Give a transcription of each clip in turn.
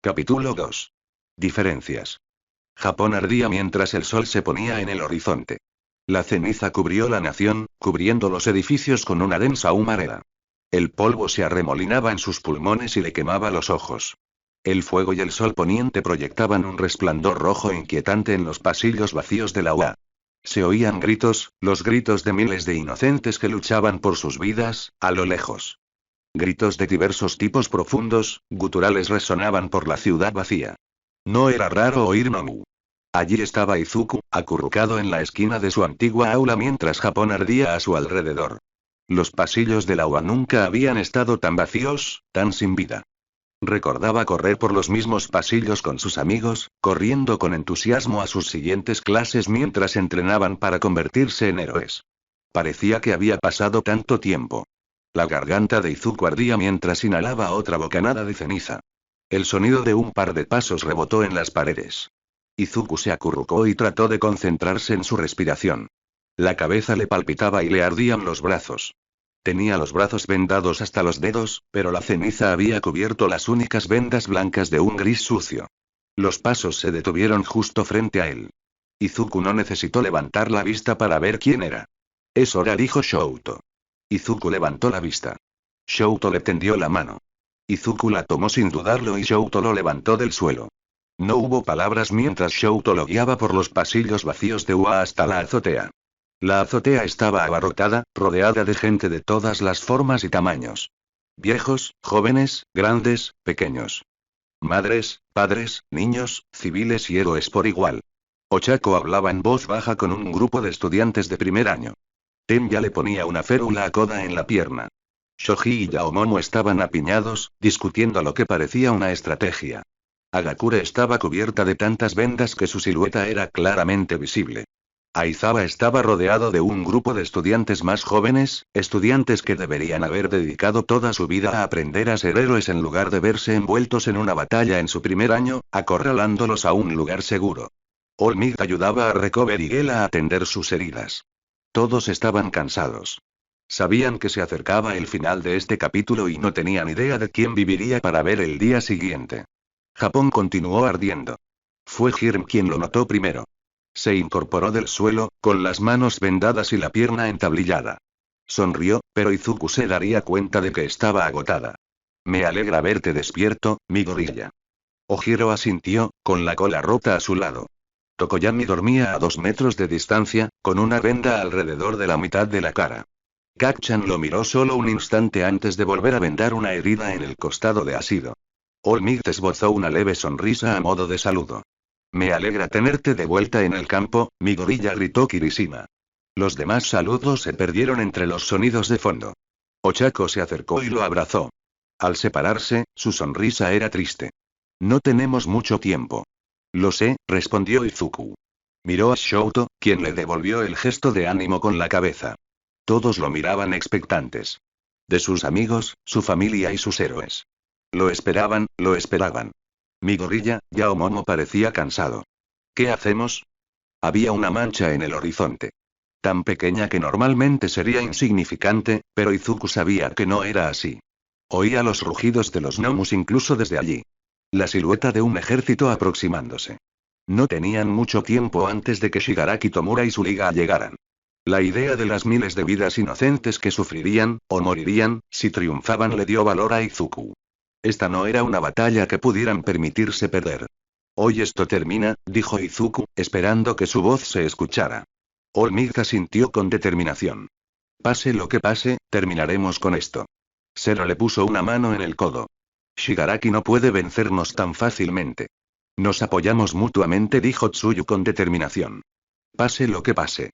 Capítulo 2. Diferencias. Japón ardía mientras el sol se ponía en el horizonte. La ceniza cubrió la nación, cubriendo los edificios con una densa humareda. El polvo se arremolinaba en sus pulmones y le quemaba los ojos. El fuego y el sol poniente proyectaban un resplandor rojo inquietante en los pasillos vacíos de la UA. Se oían gritos, los gritos de miles de inocentes que luchaban por sus vidas, a lo lejos. Gritos de diversos tipos profundos, guturales resonaban por la ciudad vacía. No era raro oír Nomu. Allí estaba Izuku, acurrucado en la esquina de su antigua aula mientras Japón ardía a su alrededor. Los pasillos de la UA nunca habían estado tan vacíos, tan sin vida. Recordaba correr por los mismos pasillos con sus amigos, corriendo con entusiasmo a sus siguientes clases mientras entrenaban para convertirse en héroes. Parecía que había pasado tanto tiempo. La garganta de Izuku ardía mientras inhalaba otra bocanada de ceniza. El sonido de un par de pasos rebotó en las paredes. Izuku se acurrucó y trató de concentrarse en su respiración. La cabeza le palpitaba y le ardían los brazos. Tenía los brazos vendados hasta los dedos, pero la ceniza había cubierto las únicas vendas blancas de un gris sucio. Los pasos se detuvieron justo frente a él. Izuku no necesitó levantar la vista para ver quién era. Es hora, dijo Shouto. Izuku levantó la vista. Shouto le tendió la mano. Izuku la tomó sin dudarlo y Shouto lo levantó del suelo. No hubo palabras mientras Shouto lo guiaba por los pasillos vacíos de UA hasta la azotea. La azotea estaba abarrotada, rodeada de gente de todas las formas y tamaños. Viejos, jóvenes, grandes, pequeños. Madres, padres, niños, civiles y héroes por igual. Ochako hablaba en voz baja con un grupo de estudiantes de primer año. Tenya le ponía una férula a Koda en la pierna. Shoji y Yaomomo estaban apiñados, discutiendo lo que parecía una estrategia. Agakure estaba cubierta de tantas vendas que su silueta era claramente visible. Aizawa estaba rodeado de un grupo de estudiantes más jóvenes, estudiantes que deberían haber dedicado toda su vida a aprender a ser héroes en lugar de verse envueltos en una batalla en su primer año, acorralándolos a un lugar seguro. All Might ayudaba a Recover y Gel a atender sus heridas. Todos estaban cansados. Sabían que se acercaba el final de este capítulo y no tenían idea de quién viviría para ver el día siguiente. Japón continuó ardiendo. Fue Hirm quien lo notó primero. Se incorporó del suelo, con las manos vendadas y la pierna entablillada. Sonrió, pero Izuku se daría cuenta de que estaba agotada. Me alegra verte despierto, mi gorilla. Ojiro asintió, con la cola rota a su lado. Tokoyami dormía a 2 metros de distancia, con una venda alrededor de la mitad de la cara. Gakchan lo miró solo un instante antes de volver a vendar una herida en el costado de Asido. All Might esbozó una leve sonrisa a modo de saludo. Me alegra tenerte de vuelta en el campo, mi gorilla, gritó Kirishima. Los demás saludos se perdieron entre los sonidos de fondo. Ochako se acercó y lo abrazó. Al separarse, su sonrisa era triste. No tenemos mucho tiempo. Lo sé, respondió Izuku. Miró a Shouto, quien le devolvió el gesto de ánimo con la cabeza. Todos lo miraban expectantes. De sus amigos, su familia y sus héroes. Lo esperaban, lo esperaban. Mi gorilla, Yaomomo, parecía cansado. ¿Qué hacemos? Había una mancha en el horizonte. Tan pequeña que normalmente sería insignificante, pero Izuku sabía que no era así. Oía los rugidos de los gnomus incluso desde allí. La silueta de un ejército aproximándose. No tenían mucho tiempo antes de que Shigaraki Tomura y su liga llegaran. La idea de las miles de vidas inocentes que sufrirían, o morirían, si triunfaban le dio valor a Izuku. Esta no era una batalla que pudieran permitirse perder. Hoy esto termina, dijo Izuku, esperando que su voz se escuchara. All Might asintió con determinación. Pase lo que pase, terminaremos con esto. Zero le puso una mano en el codo. Shigaraki no puede vencernos tan fácilmente. Nos apoyamos mutuamente, dijo Tsuyu con determinación. Pase lo que pase.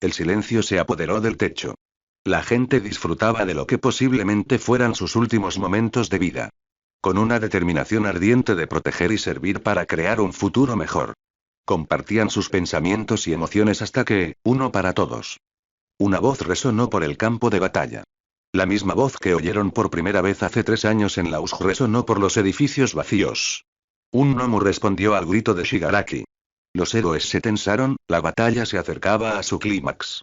El silencio se apoderó del techo. La gente disfrutaba de lo que posiblemente fueran sus últimos momentos de vida. Con una determinación ardiente de proteger y servir para crear un futuro mejor. Compartían sus pensamientos y emociones hasta que, uno para todos. Una voz resonó por el campo de batalla. La misma voz que oyeron por primera vez hace 3 años en la USJ resonó por los edificios vacíos. Un gnomu respondió al grito de Shigaraki. Los héroes se tensaron, la batalla se acercaba a su clímax.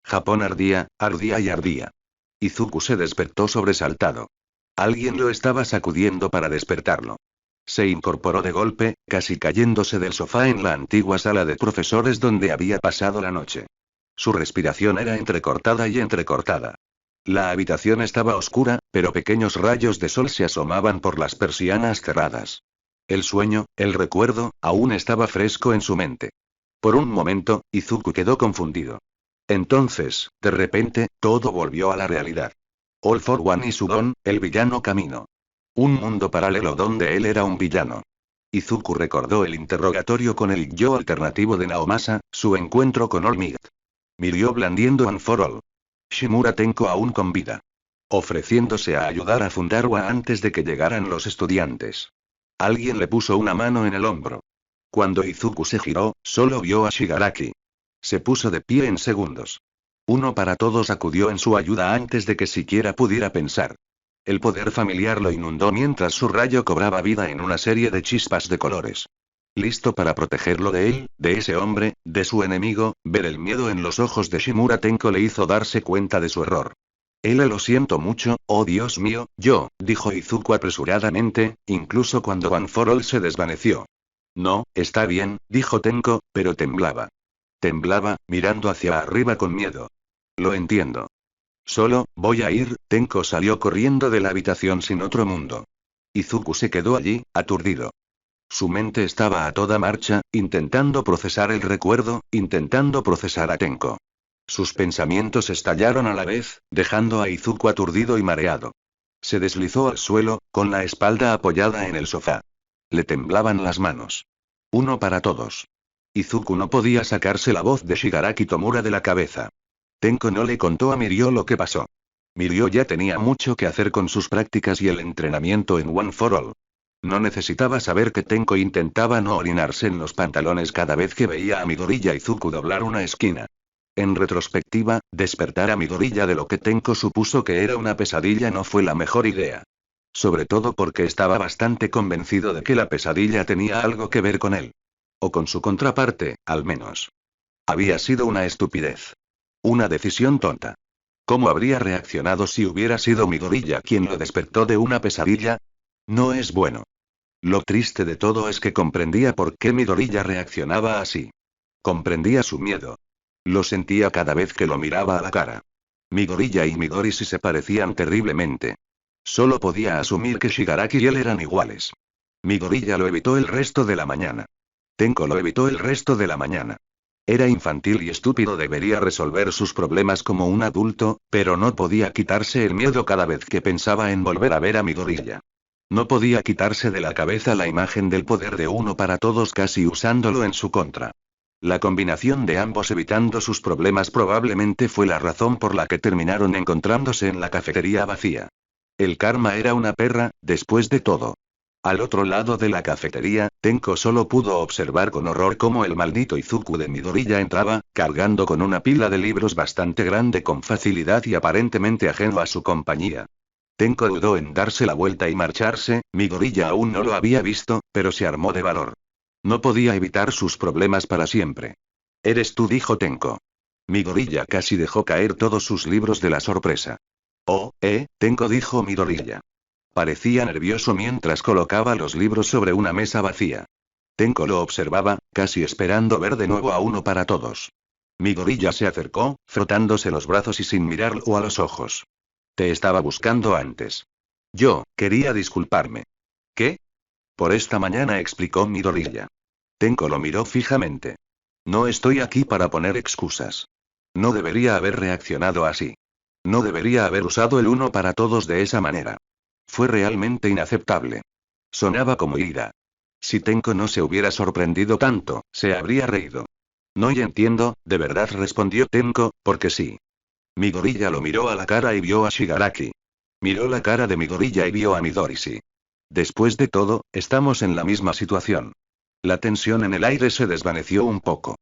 Japón ardía, ardía y ardía. Izuku se despertó sobresaltado. Alguien lo estaba sacudiendo para despertarlo. Se incorporó de golpe, casi cayéndose del sofá en la antigua sala de profesores donde había pasado la noche. Su respiración era entrecortada y entrecortada. La habitación estaba oscura, pero pequeños rayos de sol se asomaban por las persianas cerradas. El sueño, el recuerdo, aún estaba fresco en su mente. Por un momento, Izuku quedó confundido. Entonces, de repente, todo volvió a la realidad. All for One y Sudon, el villano camino. Un mundo paralelo donde él era un villano. Izuku recordó el interrogatorio con el yo alternativo de Naomasa, su encuentro con All Might. Miró blandiendo One for All. Shimura Tenko aún con vida. Ofreciéndose a ayudar a fundar WA antes de que llegaran los estudiantes. Alguien le puso una mano en el hombro. Cuando Izuku se giró, solo vio a Shigaraki. Se puso de pie en segundos. Uno para todos acudió en su ayuda antes de que siquiera pudiera pensar. El poder familiar lo inundó mientras su rayo cobraba vida en una serie de chispas de colores. Listo para protegerlo de él, de ese hombre, de su enemigo, ver el miedo en los ojos de Shimura Tenko le hizo darse cuenta de su error. Lo siento mucho, oh Dios mío, dijo Izuku apresuradamente, incluso cuando One for All se desvaneció. No, está bien, dijo Tenko, pero temblaba. Temblaba, mirando hacia arriba con miedo. Lo entiendo. Solo, voy a ir, Tenko salió corriendo de la habitación sin otro mundo. Izuku se quedó allí, aturdido. Su mente estaba a toda marcha, intentando procesar el recuerdo, intentando procesar a Tenko. Sus pensamientos estallaron a la vez, dejando a Izuku aturdido y mareado. Se deslizó al suelo, con la espalda apoyada en el sofá. Le temblaban las manos. Uno para todos. Izuku no podía sacarse la voz de Shigaraki Tomura de la cabeza. Tenko no le contó a Mirio lo que pasó. Mirio ya tenía mucho que hacer con sus prácticas y el entrenamiento en One for All. No necesitaba saber que Tenko intentaba no orinarse en los pantalones cada vez que veía a Midori y a Izuku doblar una esquina. En retrospectiva, despertar a Midori de lo que Tenko supuso que era una pesadilla no fue la mejor idea. Sobre todo porque estaba bastante convencido de que la pesadilla tenía algo que ver con él. O con su contraparte, al menos. Había sido una estupidez. Una decisión tonta. ¿Cómo habría reaccionado si hubiera sido Midoriya quien lo despertó de una pesadilla? No es bueno. Lo triste de todo es que comprendía por qué Midoriya reaccionaba así. Comprendía su miedo. Lo sentía cada vez que lo miraba a la cara. Midoriya y Midori sí se parecían terriblemente. Solo podía asumir que Shigaraki y él eran iguales. Midoriya lo evitó el resto de la mañana. Tenko lo evitó el resto de la mañana. Era infantil y estúpido, debería resolver sus problemas como un adulto, pero no podía quitarse el miedo cada vez que pensaba en volver a ver a Midoriya. No podía quitarse de la cabeza la imagen del poder de uno para todos casi usándolo en su contra. La combinación de ambos evitando sus problemas probablemente fue la razón por la que terminaron encontrándose en la cafetería vacía. El karma era una perra, después de todo. Al otro lado de la cafetería, Tenko solo pudo observar con horror cómo el maldito Izuku de Midoriya entraba, cargando con una pila de libros bastante grande con facilidad y aparentemente ajeno a su compañía. Tenko dudó en darse la vuelta y marcharse, Midoriya aún no lo había visto, pero se armó de valor. No podía evitar sus problemas para siempre. «Eres tú», dijo Tenko. Midoriya casi dejó caer todos sus libros de la sorpresa. «Oh, Tenko», dijo Midoriya. Parecía nervioso mientras colocaba los libros sobre una mesa vacía. Tenko lo observaba, casi esperando ver de nuevo a uno para todos. Midoriya se acercó, frotándose los brazos y sin mirarlo a los ojos. «Te estaba buscando antes. Yo, quería disculparme». «¿Qué?» «Por esta mañana», explicó Midoriya. Tenko lo miró fijamente. «No estoy aquí para poner excusas. No debería haber reaccionado así. No debería haber usado el uno para todos de esa manera. Fue realmente inaceptable. Sonaba como ira. Si Tenko no se hubiera sorprendido tanto, se habría reído. «No, y entiendo, de verdad», respondió Tenko, «porque sí». Midoriya lo miró a la cara y vio a Shigaraki. Miró la cara de Midoriya y vio a Midorishi. Después de todo, estamos en la misma situación. La tensión en el aire se desvaneció un poco.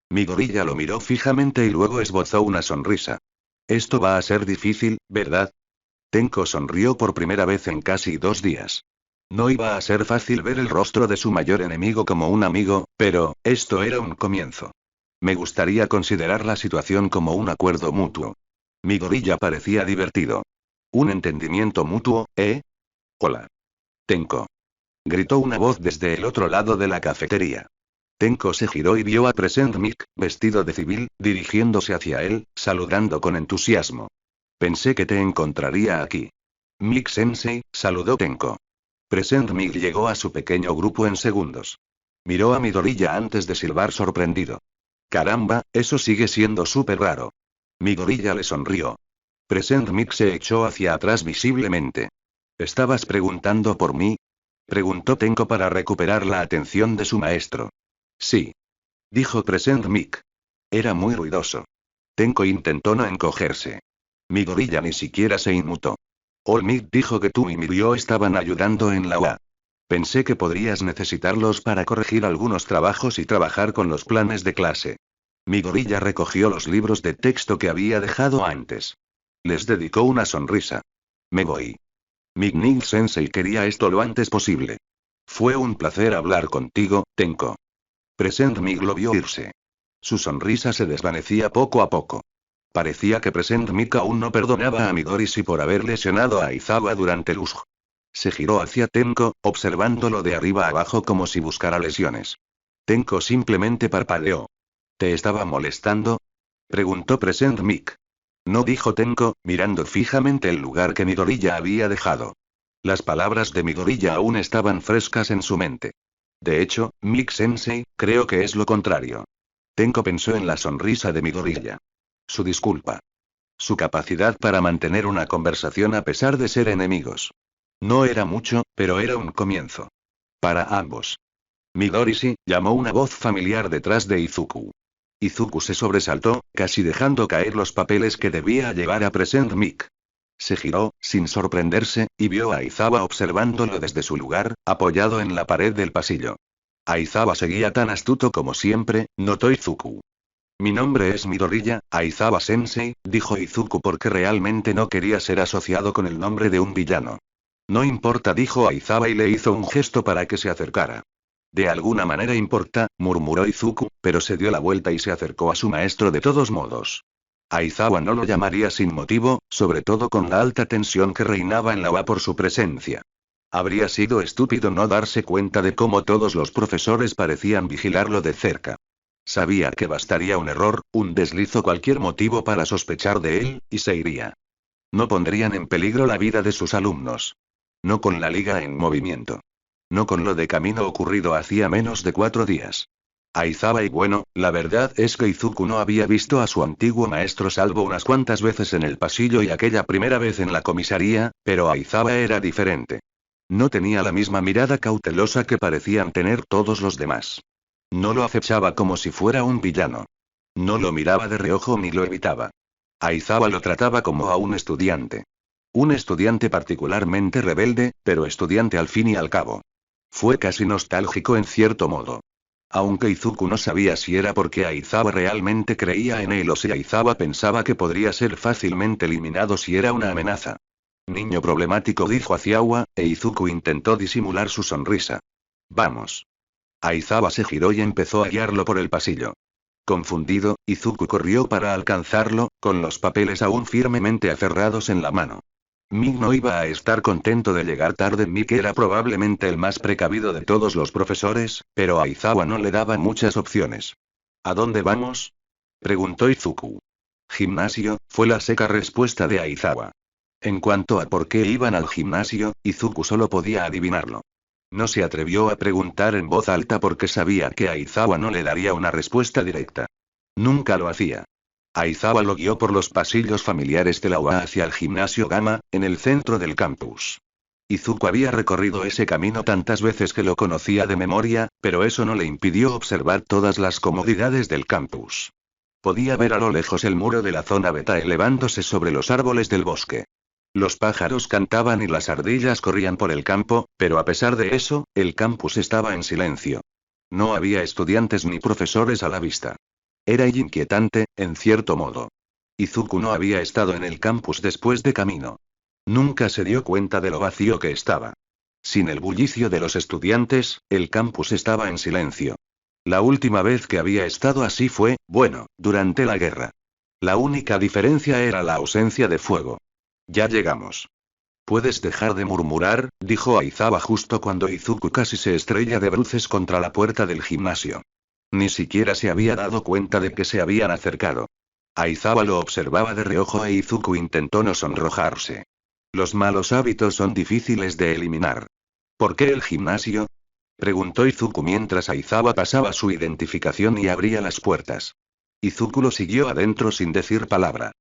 Midoriya lo miró fijamente y luego esbozó una sonrisa. «Esto va a ser difícil, ¿verdad?» Tenko sonrió por primera vez en casi 2 días. No iba a ser fácil ver el rostro de su mayor enemigo como un amigo, pero, esto era un comienzo. Me gustaría considerar la situación como un acuerdo mutuo. Midoriya parecía divertido. Un entendimiento mutuo, ¿eh? Hola. Tenko. Gritó una voz desde el otro lado de la cafetería. Tenko se giró y vio a Present Mic, vestido de civil, dirigiéndose hacia él, saludando con entusiasmo. Pensé que te encontraría aquí. Mic Sensei, saludó Tenko. Present Mic llegó a su pequeño grupo en segundos. Miró a Midoriya antes de silbar sorprendido. Caramba, eso sigue siendo súper raro. Midoriya le sonrió. Present Mic se echó hacia atrás visiblemente. ¿Estabas preguntando por mí? Preguntó Tenko para recuperar la atención de su maestro. Sí. Dijo Present Mic. Era muy ruidoso. Tenko intentó no encogerse. Midoriya ni siquiera se inmutó. All Mic dijo que tú y Mirio estaban ayudando en la UA. Pensé que podrías necesitarlos para corregir algunos trabajos y trabajar con los planes de clase. Midoriya recogió los libros de texto que había dejado antes. Les dedicó una sonrisa. Me voy. Mic Sensei quería esto lo antes posible. Fue un placer hablar contigo, Tenko. Present Mic lo vio irse. Su sonrisa se desvanecía poco a poco. Parecía que Present Mic aún no perdonaba a Midoriya por haber lesionado a Aizawa durante el USG. Se giró hacia Tenko, observándolo de arriba abajo como si buscara lesiones. Tenko simplemente parpadeó. ¿Te estaba molestando? Preguntó Present Mic. No, dijo Tenko, mirando fijamente el lugar que Midoriya había dejado. Las palabras de Midoriya aún estaban frescas en su mente. De hecho, Mic Sensei, creo que es lo contrario. Tenko pensó en la sonrisa de Midoriya. Su disculpa. Su capacidad para mantener una conversación a pesar de ser enemigos. No era mucho, pero era un comienzo. Para ambos. Midoriya, llamó una voz familiar detrás de Izuku. Izuku se sobresaltó, casi dejando caer los papeles que debía llevar a Present Mic. Se giró, sin sorprenderse, y vio a Aizawa observándolo desde su lugar, apoyado en la pared del pasillo. Aizawa seguía tan astuto como siempre, notó Izuku. Mi nombre es Midoriya, Aizawa Sensei, dijo Izuku porque realmente no quería ser asociado con el nombre de un villano. No importa, dijo Aizawa y le hizo un gesto para que se acercara. De alguna manera importa, murmuró Izuku, pero se dio la vuelta y se acercó a su maestro de todos modos. Aizawa no lo llamaría sin motivo, sobre todo con la alta tensión que reinaba en la UA por su presencia. Habría sido estúpido no darse cuenta de cómo todos los profesores parecían vigilarlo de cerca. Sabía que bastaría un error, un desliz o cualquier motivo para sospechar de él, y se iría. No pondrían en peligro la vida de sus alumnos. No con la liga en movimiento. No con lo de camino ocurrido hacía menos de 4 días. Aizawa y bueno, la verdad es que Izuku no había visto a su antiguo maestro salvo unas cuantas veces en el pasillo y aquella primera vez en la comisaría, pero Aizawa era diferente. No tenía la misma mirada cautelosa que parecían tener todos los demás. No lo acechaba como si fuera un villano. No lo miraba de reojo ni lo evitaba. Aizawa lo trataba como a un estudiante. Un estudiante particularmente rebelde, pero estudiante al fin y al cabo. Fue casi nostálgico en cierto modo. Aunque Izuku no sabía si era porque Aizawa realmente creía en él o si Aizawa pensaba que podría ser fácilmente eliminado si era una amenaza. Niño problemático, dijo Aizawa, e Izuku intentó disimular su sonrisa. Vamos. Aizawa se giró y empezó a guiarlo por el pasillo. Confundido, Izuku corrió para alcanzarlo, con los papeles aún firmemente aferrados en la mano. Mick no iba a estar contento de llegar tarde. Mick era probablemente el más precavido de todos los profesores, pero Aizawa no le daba muchas opciones. ¿A dónde vamos? Preguntó Izuku. Gimnasio, fue la seca respuesta de Aizawa. En cuanto a por qué iban al gimnasio, Izuku solo podía adivinarlo. No se atrevió a preguntar en voz alta porque sabía que Aizawa no le daría una respuesta directa. Nunca lo hacía. Aizawa lo guió por los pasillos familiares de la UA hacia el gimnasio Gamma, en el centro del campus. Izuku había recorrido ese camino tantas veces que lo conocía de memoria, pero eso no le impidió observar todas las comodidades del campus. Podía ver a lo lejos el muro de la zona beta elevándose sobre los árboles del bosque. Los pájaros cantaban y las ardillas corrían por el campo, pero a pesar de eso, el campus estaba en silencio. No había estudiantes ni profesores a la vista. Era inquietante, en cierto modo. Izuku no había estado en el campus después de camino. Nunca se dio cuenta de lo vacío que estaba. Sin el bullicio de los estudiantes, el campus estaba en silencio. La última vez que había estado así fue, bueno, durante la guerra. La única diferencia era la ausencia de fuego. Ya llegamos. Puedes dejar de murmurar, dijo Aizawa justo cuando Izuku casi se estrella de bruces contra la puerta del gimnasio. Ni siquiera se había dado cuenta de que se habían acercado. Aizawa lo observaba de reojo e Izuku intentó no sonrojarse. Los malos hábitos son difíciles de eliminar. ¿Por qué el gimnasio?, preguntó Izuku mientras Aizawa pasaba su identificación y abría las puertas. Izuku lo siguió adentro sin decir palabra.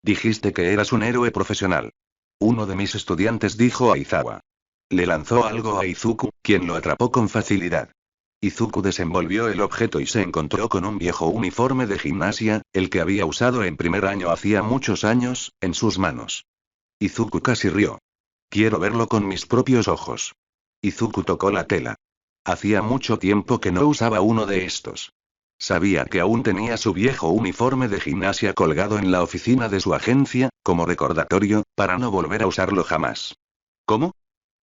Dijiste que eras un héroe profesional. Uno de mis estudiantes, dijo Aizawa. Le lanzó algo a Izuku, quien lo atrapó con facilidad. Izuku desenvolvió el objeto y se encontró con un viejo uniforme de gimnasia, el que había usado en primer año hacía muchos años, en sus manos. Izuku casi rió. Quiero verlo con mis propios ojos. Izuku tocó la tela. Hacía mucho tiempo que no usaba uno de estos. Sabía que aún tenía su viejo uniforme de gimnasia colgado en la oficina de su agencia, como recordatorio, para no volver a usarlo jamás. ¿Cómo?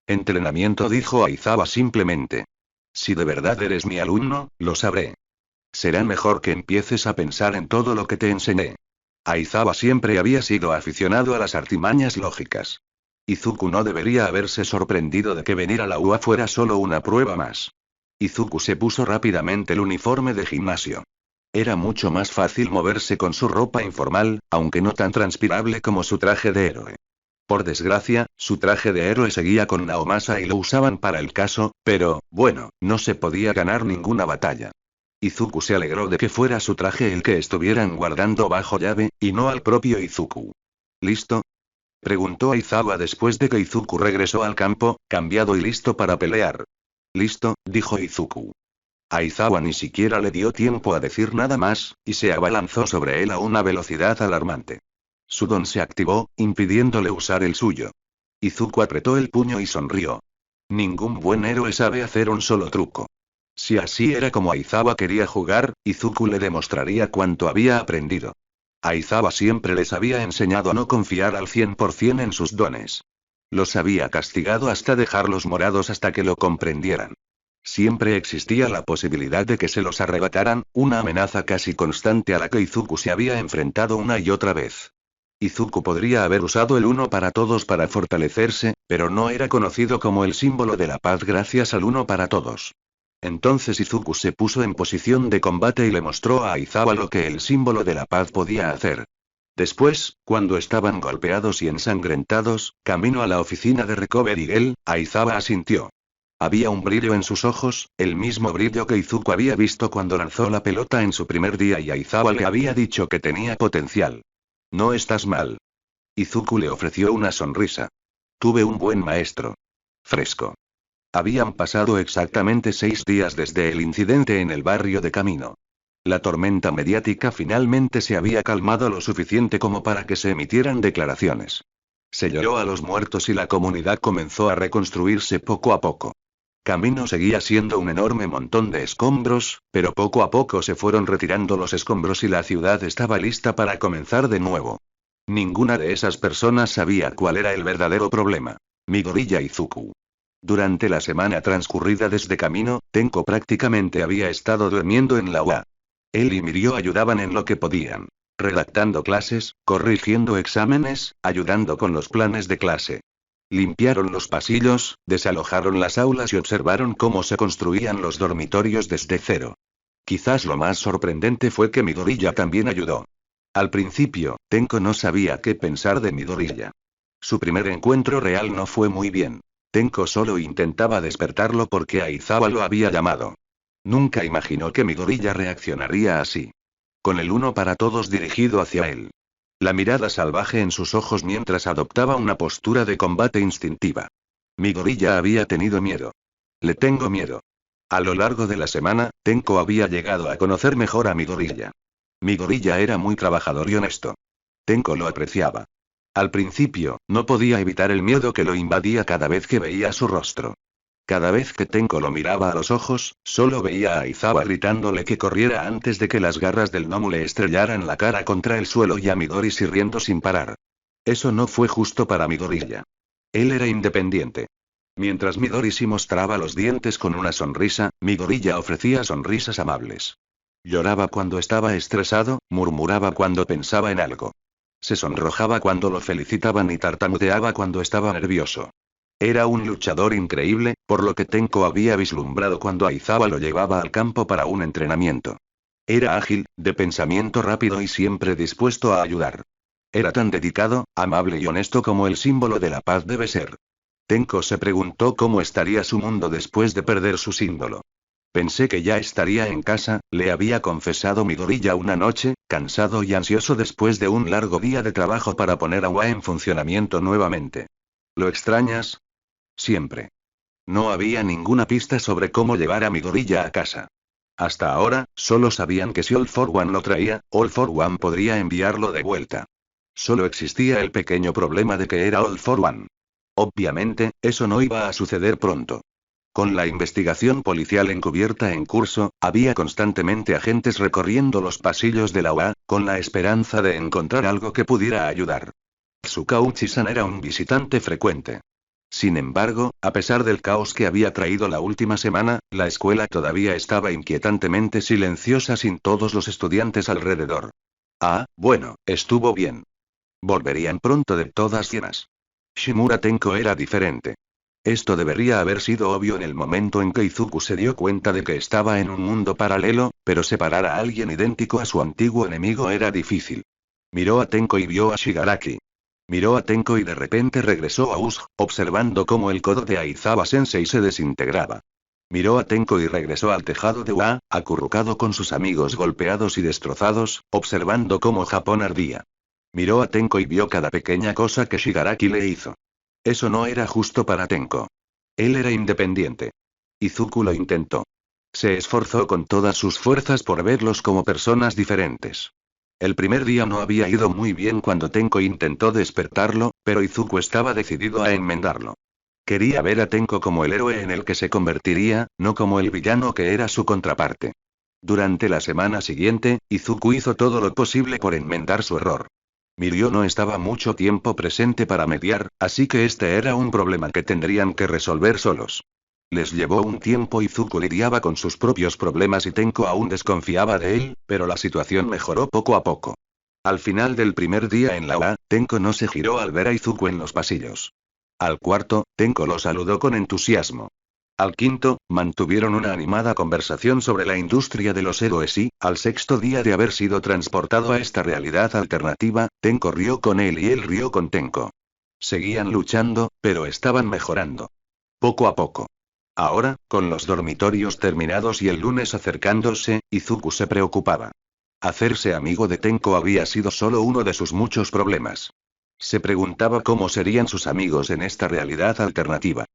Entrenamiento, dijo Aizawa simplemente. Si de verdad eres mi alumno, lo sabré. Será mejor que empieces a pensar en todo lo que te enseñé. Aizawa siempre había sido aficionado a las artimañas lógicas. Izuku no debería haberse sorprendido de que venir a la UA fuera solo una prueba más. Izuku se puso rápidamente el uniforme de gimnasio. Era mucho más fácil moverse con su ropa informal, aunque no tan transpirable como su traje de héroe. Por desgracia, su traje de héroe seguía con Naomasa y lo usaban para el caso, pero, bueno, no se podía ganar ninguna batalla. Izuku se alegró de que fuera su traje el que estuvieran guardando bajo llave, y no al propio Izuku. ¿Listo?, preguntó Aizawa después de que Izuku regresó al campo, cambiado y listo para pelear. Listo, dijo Izuku. Aizawa ni siquiera le dio tiempo a decir nada más, y se abalanzó sobre él a una velocidad alarmante. Su don se activó, impidiéndole usar el suyo. Izuku apretó el puño y sonrió. Ningún buen héroe sabe hacer un solo truco. Si así era como Aizawa quería jugar, Izuku le demostraría cuánto había aprendido. Aizawa siempre les había enseñado a no confiar al 100% en sus dones. Los había castigado hasta dejarlos morados hasta que lo comprendieran. Siempre existía la posibilidad de que se los arrebataran, una amenaza casi constante a la que Izuku se había enfrentado una y otra vez. Izuku podría haber usado el uno para todos para fortalecerse, pero no era conocido como el símbolo de la paz gracias al uno para todos. Entonces Izuku se puso en posición de combate y le mostró a Aizawa lo que el símbolo de la paz podía hacer. Después, cuando estaban golpeados y ensangrentados, camino a la oficina de Recovery Girl, Aizawa asintió. Había un brillo en sus ojos, el mismo brillo que Izuku había visto cuando lanzó la pelota en su primer día y Aizawa le había dicho que tenía potencial. No estás mal. Izuku le ofreció una sonrisa. Tuve un buen maestro. Fresco. Habían pasado exactamente 6 días desde el incidente en el barrio de Camino. La tormenta mediática finalmente se había calmado lo suficiente como para que se emitieran declaraciones. Se lloró a los muertos y la comunidad comenzó a reconstruirse poco a poco. Camino seguía siendo un enorme montón de escombros, pero poco a poco se fueron retirando los escombros y la ciudad estaba lista para comenzar de nuevo. Ninguna de esas personas sabía cuál era el verdadero problema. Midoriya Izuku. Durante la semana transcurrida desde Camino, Tenko prácticamente había estado durmiendo en la UA. Él y Mirio ayudaban en lo que podían. Redactando clases, corrigiendo exámenes, ayudando con los planes de clase. Limpiaron los pasillos, desalojaron las aulas y observaron cómo se construían los dormitorios desde cero. Quizás lo más sorprendente fue que Midoriya también ayudó. Al principio, Tenko no sabía qué pensar de Midoriya. Su primer encuentro real no fue muy bien. Tenko solo intentaba despertarlo porque Aizawa lo había llamado. Nunca imaginó que Midoriya reaccionaría así. Con el uno para todos dirigido hacia él. La mirada salvaje en sus ojos mientras adoptaba una postura de combate instintiva. Midoriya había tenido miedo. Le tengo miedo. A lo largo de la semana, Tenko había llegado a conocer mejor a Midoriya. Midoriya era muy trabajador y honesto. Tenko lo apreciaba. Al principio, no podía evitar el miedo que lo invadía cada vez que veía su rostro. Cada vez que Tenko lo miraba a los ojos, solo veía a Aizawa gritándole que corriera antes de que las garras del gnomo le estrellaran la cara contra el suelo y a Midoriya riendo sin parar. Eso no fue justo para Midoriya. Él era independiente. Mientras Midoriya mostraba los dientes con una sonrisa, Midoriya ofrecía sonrisas amables. Lloraba cuando estaba estresado, murmuraba cuando pensaba en algo. Se sonrojaba cuando lo felicitaban y tartamudeaba cuando estaba nervioso. Era un luchador increíble, por lo que Tenko había vislumbrado cuando Aizawa lo llevaba al campo para un entrenamiento. Era ágil, de pensamiento rápido y siempre dispuesto a ayudar. Era tan dedicado, amable y honesto como el símbolo de la paz debe ser. Tenko se preguntó cómo estaría su mundo después de perder su símbolo. Pensé que ya estaría en casa, le había confesado Midoriya una noche, cansado y ansioso después de un largo día de trabajo para poner a Wa en funcionamiento nuevamente. ¿Lo extrañas? Siempre. No había ninguna pista sobre cómo llevar a Midoriya a casa. Hasta ahora, solo sabían que si All for One lo traía, All for One podría enviarlo de vuelta. Solo existía el pequeño problema de que era All for One. Obviamente, eso no iba a suceder pronto. Con la investigación policial encubierta en curso, había constantemente agentes recorriendo los pasillos de la UA, con la esperanza de encontrar algo que pudiera ayudar. Tsukauchi-san era un visitante frecuente. Sin embargo, a pesar del caos que había traído la última semana, la escuela todavía estaba inquietantemente silenciosa sin todos los estudiantes alrededor. Ah, bueno, estuvo bien. Volverían pronto de todas llenas. Shimura Tenko era diferente. Esto debería haber sido obvio en el momento en que Izuku se dio cuenta de que estaba en un mundo paralelo, pero separar a alguien idéntico a su antiguo enemigo era difícil. Miró a Tenko y vio a Shigaraki. Miró a Tenko y de repente regresó a Usk, observando cómo el codo de Aizawa-sensei se desintegraba. Miró a Tenko y regresó al tejado de Ua, acurrucado con sus amigos golpeados y destrozados, observando cómo Japón ardía. Miró a Tenko y vio cada pequeña cosa que Shigaraki le hizo. Eso no era justo para Tenko. Él era independiente. Izuku lo intentó. Se esforzó con todas sus fuerzas por verlos como personas diferentes. El primer día no había ido muy bien cuando Tenko intentó despertarlo, pero Izuku estaba decidido a enmendarlo. Quería ver a Tenko como el héroe en el que se convertiría, no como el villano que era su contraparte. Durante la semana siguiente, Izuku hizo todo lo posible por enmendar su error. Mirio no estaba mucho tiempo presente para mediar, así que este era un problema que tendrían que resolver solos. Les llevó un tiempo y Izuku lidiaba con sus propios problemas y Tenko aún desconfiaba de él, pero la situación mejoró poco a poco. Al final del primer día en la UA, Tenko no se giró al ver a Izuku en los pasillos. Al cuarto, Tenko lo saludó con entusiasmo. Al quinto, mantuvieron una animada conversación sobre la industria de los héroes y, al sexto día de haber sido transportado a esta realidad alternativa, Tenko rió con él y él rió con Tenko. Seguían luchando, pero estaban mejorando. Poco a poco. Ahora, con los dormitorios terminados y el lunes acercándose, Izuku se preocupaba. Hacerse amigo de Tenko había sido solo uno de sus muchos problemas. Se preguntaba cómo serían sus amigos en esta realidad alternativa.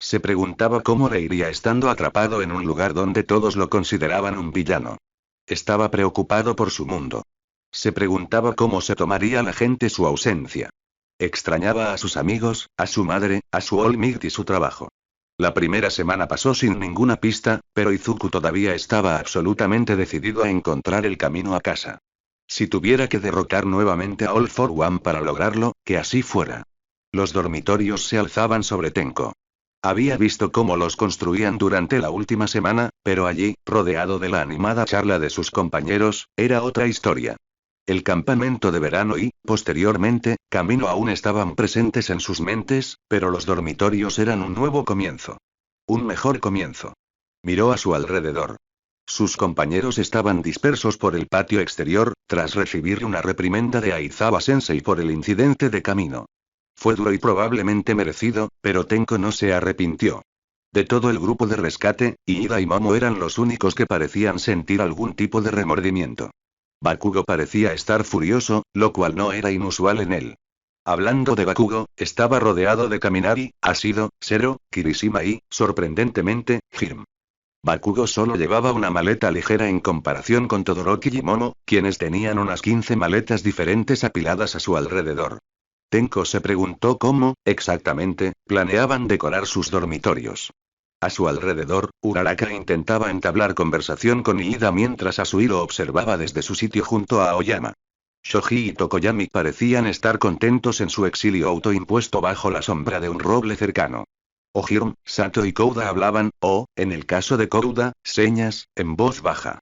Se preguntaba cómo le iría estando atrapado en un lugar donde todos lo consideraban un villano. Estaba preocupado por su mundo. Se preguntaba cómo se tomaría la gente su ausencia. Extrañaba a sus amigos, a su madre, a su All Might y su trabajo. La primera semana pasó sin ninguna pista, pero Izuku todavía estaba absolutamente decidido a encontrar el camino a casa. Si tuviera que derrotar nuevamente a All for One para lograrlo, que así fuera. Los dormitorios se alzaban sobre Tenko. Había visto cómo los construían durante la última semana, pero allí, rodeado de la animada charla de sus compañeros, era otra historia. El campamento de verano y, posteriormente, camino aún estaban presentes en sus mentes, pero los dormitorios eran un nuevo comienzo. Un mejor comienzo. Miró a su alrededor. Sus compañeros estaban dispersos por el patio exterior, tras recibir una reprimenda de Aizawa-sensei por el incidente de camino. Fue duro y probablemente merecido, pero Tenko no se arrepintió. De todo el grupo de rescate, Iida y Momo eran los únicos que parecían sentir algún tipo de remordimiento. Bakugo parecía estar furioso, lo cual no era inusual en él. Hablando de Bakugo, estaba rodeado de Kaminari, Ashido, Zero, Kirishima y, sorprendentemente, Hirm. Bakugo solo llevaba una maleta ligera en comparación con Todoroki y Momo, quienes tenían unas 15 maletas diferentes apiladas a su alrededor. Tenko se preguntó cómo, exactamente, planeaban decorar sus dormitorios. A su alrededor, Uraraka intentaba entablar conversación con Iida mientras Asuhiro observaba desde su sitio junto a Aoyama. Shoji y Tokoyami parecían estar contentos en su exilio autoimpuesto bajo la sombra de un roble cercano. Ohirm, Sato y Kouda hablaban, o, en el caso de Kouda, señas, en voz baja.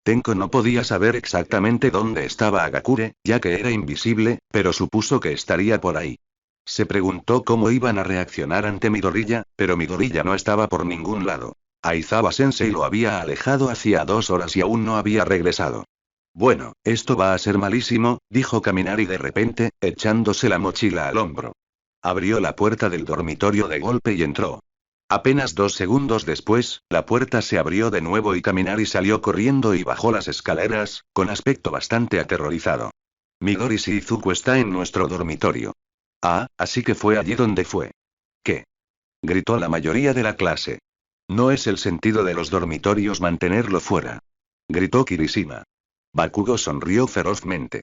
Tenko no podía saber exactamente dónde estaba Agakure, ya que era invisible, pero supuso que estaría por ahí. Se preguntó cómo iban a reaccionar ante Midoriya, pero Midoriya no estaba por ningún lado. Aizawa-sensei lo había alejado hacía 2 horas y aún no había regresado. Bueno, esto va a ser malísimo, dijo Kaminari de repente, echándose la mochila al hombro. Abrió la puerta del dormitorio de golpe y entró. Apenas 2 segundos después, la puerta se abrió de nuevo y Kaminari salió corriendo y bajó las escaleras, con aspecto bastante aterrorizado. Midori Shizuku está en nuestro dormitorio. Ah, así que fue allí donde fue. ¿Qué? Gritó la mayoría de la clase. No es el sentido de los dormitorios mantenerlo fuera. Gritó Kirishima. Bakugo sonrió ferozmente.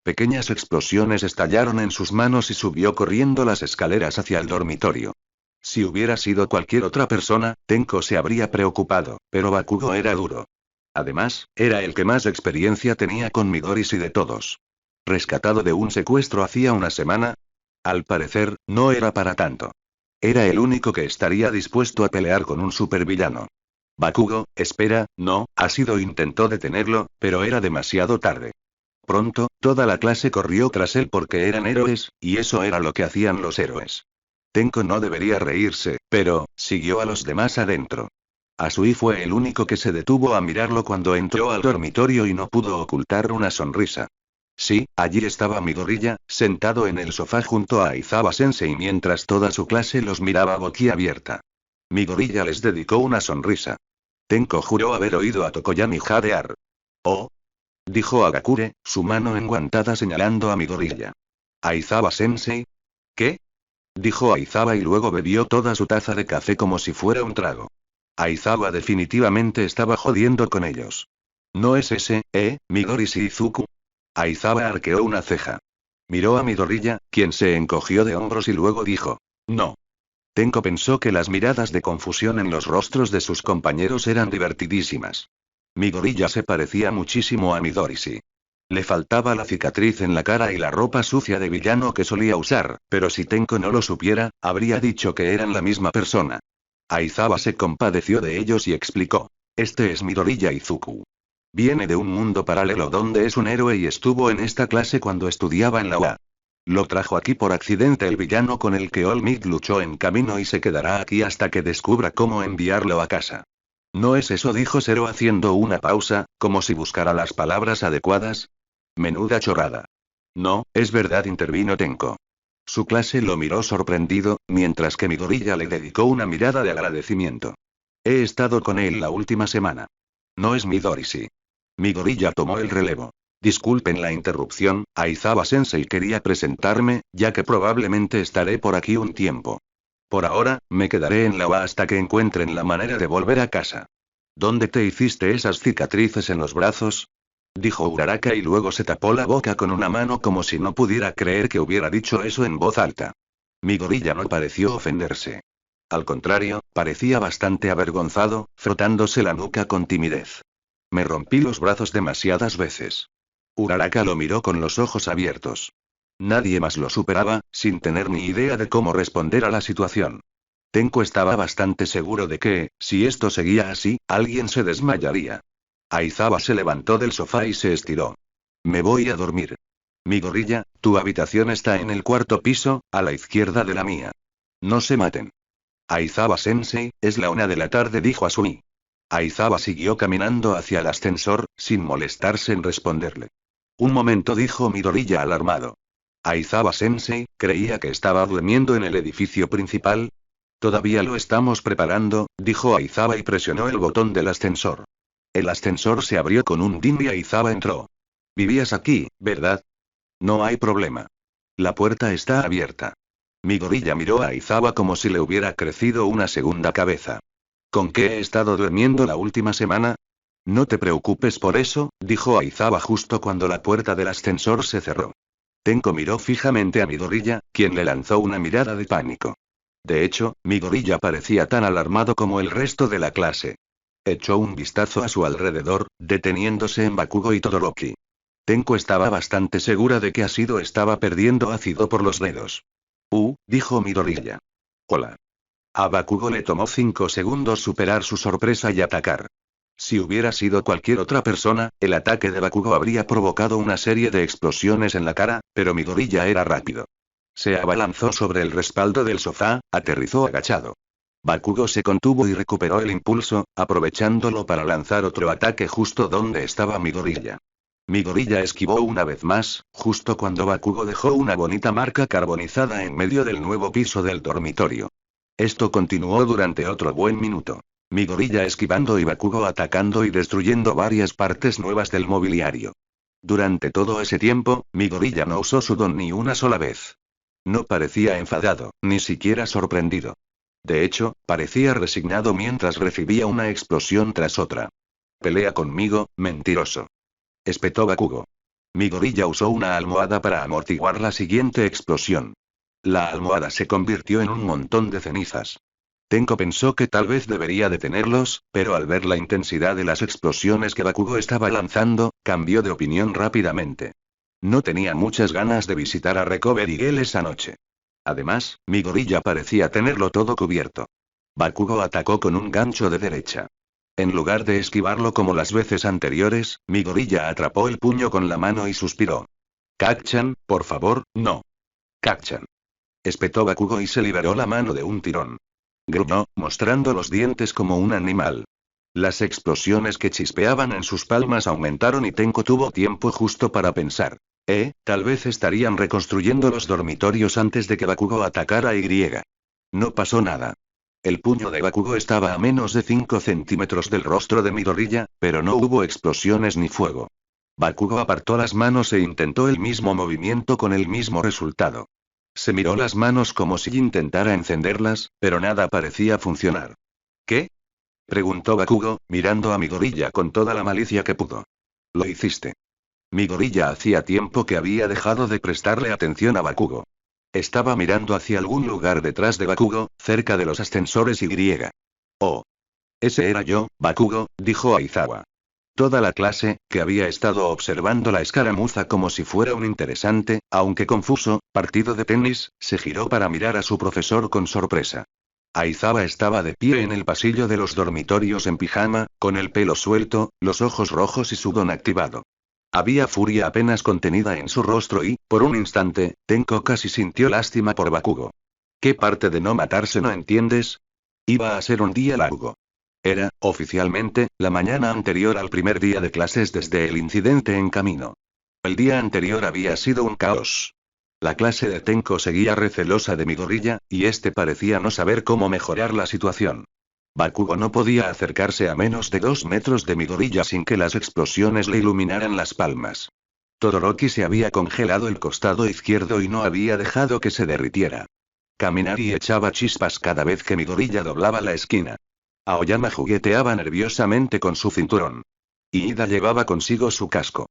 Pequeñas explosiones estallaron en sus manos y subió corriendo las escaleras hacia el dormitorio. Si hubiera sido cualquier otra persona, Tenko se habría preocupado, pero Bakugo era duro. Además, era el que más experiencia tenía con Midorishi de todos. Rescatado de un secuestro hacía una semana. Al parecer, no era para tanto. Era el único que estaría dispuesto a pelear con un supervillano. Bakugo, espera, no, Ashido intentó detenerlo, pero era demasiado tarde. Pronto, toda la clase corrió tras él porque eran héroes, y eso era lo que hacían los héroes. Tenko no debería reírse, pero, siguió a los demás adentro. Asui fue el único que se detuvo a mirarlo cuando entró al dormitorio y no pudo ocultar una sonrisa. Sí, allí estaba Midoriya, sentado en el sofá junto a Aizawa-sensei mientras toda su clase los miraba boquiabierta. Midoriya les dedicó una sonrisa. Tenko juró haber oído a Tokoyami jadear. «Oh», dijo Agakure, su mano enguantada señalando a Midoriya. «¿Aizawa-sensei?» «¿Qué?», dijo Aizawa y luego bebió toda su taza de café como si fuera un trago. Aizawa definitivamente estaba jodiendo con ellos. «¿No es ese, Midori Shizuku?» Aizawa arqueó una ceja. Miró a Midoriya, quien se encogió de hombros y luego dijo: «No». Tenko pensó que las miradas de confusión en los rostros de sus compañeros eran divertidísimas. Midoriya se parecía muchísimo a Midorishi. Le faltaba la cicatriz en la cara y la ropa sucia de villano que solía usar, pero si Tenko no lo supiera, habría dicho que eran la misma persona. Aizawa se compadeció de ellos y explicó: «Este es Midoriya Izuku. Viene de un mundo paralelo donde es un héroe y estuvo en esta clase cuando estudiaba en la UA. Lo trajo aquí por accidente el villano con el que All Might luchó en camino y se quedará aquí hasta que descubra cómo enviarlo a casa». «¿No es eso?», dijo Zero haciendo una pausa, como si buscara las palabras adecuadas. «Menuda chorrada». «No, es verdad», intervino Tenko. Su clase lo miró sorprendido, mientras que Midoriya le dedicó una mirada de agradecimiento. «He estado con él la última semana». «No es Midorishi». Midoriya tomó el relevo. «Disculpen la interrupción, Aizawa-sensei quería presentarme, ya que probablemente estaré por aquí un tiempo. Por ahora, me quedaré en la UA hasta que encuentren la manera de volver a casa». «¿Dónde te hiciste esas cicatrices en los brazos?», dijo Uraraka y luego se tapó la boca con una mano como si no pudiera creer que hubiera dicho eso en voz alta. Midoriya no pareció ofenderse. Al contrario, parecía bastante avergonzado, frotándose la nuca con timidez. «Me rompí los brazos demasiadas veces». Uraraka lo miró con los ojos abiertos. Nadie más lo superaba, sin tener ni idea de cómo responder a la situación. Tenko estaba bastante seguro de que, si esto seguía así, alguien se desmayaría. Aizawa se levantó del sofá y se estiró. «Me voy a dormir». «Midoriya, tu habitación está en el 4.º piso, a la izquierda de la mía. No se maten». «Aizawa-sensei, es la 1 de la tarde», dijo Asui. Aizawa siguió caminando hacia el ascensor, sin molestarse en responderle. «Un momento», dijo Midoriya alarmado. «Aizawa-sensei, creía que estaba durmiendo en el edificio principal». «Todavía lo estamos preparando», dijo Aizawa y presionó el botón del ascensor. El ascensor se abrió con un din y Aizawa entró. «Vivías aquí, ¿verdad?». «No hay problema. La puerta está abierta». Midoriya miró a Aizawa como si le hubiera crecido una segunda cabeza. «¿Con qué he estado durmiendo la última semana?». «No te preocupes por eso», dijo Aizawa justo cuando la puerta del ascensor se cerró. Tenko miró fijamente a Midoriya, quien le lanzó una mirada de pánico. De hecho, Midoriya parecía tan alarmado como el resto de la clase. Echó un vistazo a su alrededor, deteniéndose en Bakugo y Todoroki. Tenko estaba bastante segura de que Ashido estaba perdiendo ácido por los dedos. Dijo Midoriya. «Hola». A Bakugo le tomó 5 segundos superar su sorpresa y atacar. Si hubiera sido cualquier otra persona, el ataque de Bakugo habría provocado una serie de explosiones en la cara, pero Midori ya era rápido. Se abalanzó sobre el respaldo del sofá, aterrizó agachado. Bakugo se contuvo y recuperó el impulso, aprovechándolo para lanzar otro ataque justo donde estaba Midoriya. Midoriya esquivó una vez más, justo cuando Bakugo dejó una bonita marca carbonizada en medio del nuevo piso del dormitorio. Esto continuó durante otro buen minuto. Midoriya esquivando y Bakugo atacando y destruyendo varias partes nuevas del mobiliario. Durante todo ese tiempo, Midoriya no usó su don ni una sola vez. No parecía enfadado, ni siquiera sorprendido. De hecho, parecía resignado mientras recibía una explosión tras otra. «Pelea conmigo, mentiroso», espetó Bakugo. Midoriya usó una almohada para amortiguar la siguiente explosión. La almohada se convirtió en un montón de cenizas. Tenko pensó que tal vez debería detenerlos, pero al ver la intensidad de las explosiones que Bakugo estaba lanzando, cambió de opinión rápidamente. No tenía muchas ganas de visitar a Recovery Girl esa noche. Además, Midoriya parecía tenerlo todo cubierto. Bakugo atacó con un gancho de derecha. En lugar de esquivarlo como las veces anteriores, Midoriya atrapó el puño con la mano y suspiró. «Kacchan, por favor, no». «Kacchan», espetó Bakugo y se liberó la mano de un tirón. Gruñó, mostrando los dientes como un animal. Las explosiones que chispeaban en sus palmas aumentaron y Tenko tuvo tiempo justo para pensar. Tal vez estarían reconstruyendo los dormitorios antes de que Bakugo atacara a Y. No pasó nada. El puño de Bakugo estaba a menos de 5 centímetros del rostro de Midoriya, pero no hubo explosiones ni fuego. Bakugo apartó las manos e intentó el mismo movimiento con el mismo resultado. Se miró las manos como si intentara encenderlas, pero nada parecía funcionar. ¿Qué?, preguntó Bakugo, mirando a Midoriya con toda la malicia que pudo. «Lo hiciste». Midoriya hacía tiempo que había dejado de prestarle atención a Bakugo. Estaba mirando hacia algún lugar detrás de Bakugo, cerca de los ascensores Y. «Oh. Ese era yo, Bakugo», dijo Aizawa. Toda la clase, que había estado observando la escaramuza como si fuera un interesante, aunque confuso, partido de tenis, se giró para mirar a su profesor con sorpresa. Aizawa estaba de pie en el pasillo de los dormitorios en pijama, con el pelo suelto, los ojos rojos y su don activado. Había furia apenas contenida en su rostro y, por un instante, Tenko casi sintió lástima por Bakugo. ¿Qué parte de no matarse no entiendes? Iba a ser un día largo. Era, oficialmente, la mañana anterior al primer día de clases desde el incidente en camino. El día anterior había sido un caos. La clase de Tenko seguía recelosa de Midoriya, y este parecía no saber cómo mejorar la situación. Bakugo no podía acercarse a menos de 2 metros de Midoriya sin que las explosiones le iluminaran las palmas. Todoroki se había congelado el costado izquierdo y no había dejado que se derritiera. Kaminari echaba chispas cada vez que Midoriya doblaba la esquina. Aoyama jugueteaba nerviosamente con su cinturón. Iida llevaba consigo su casco.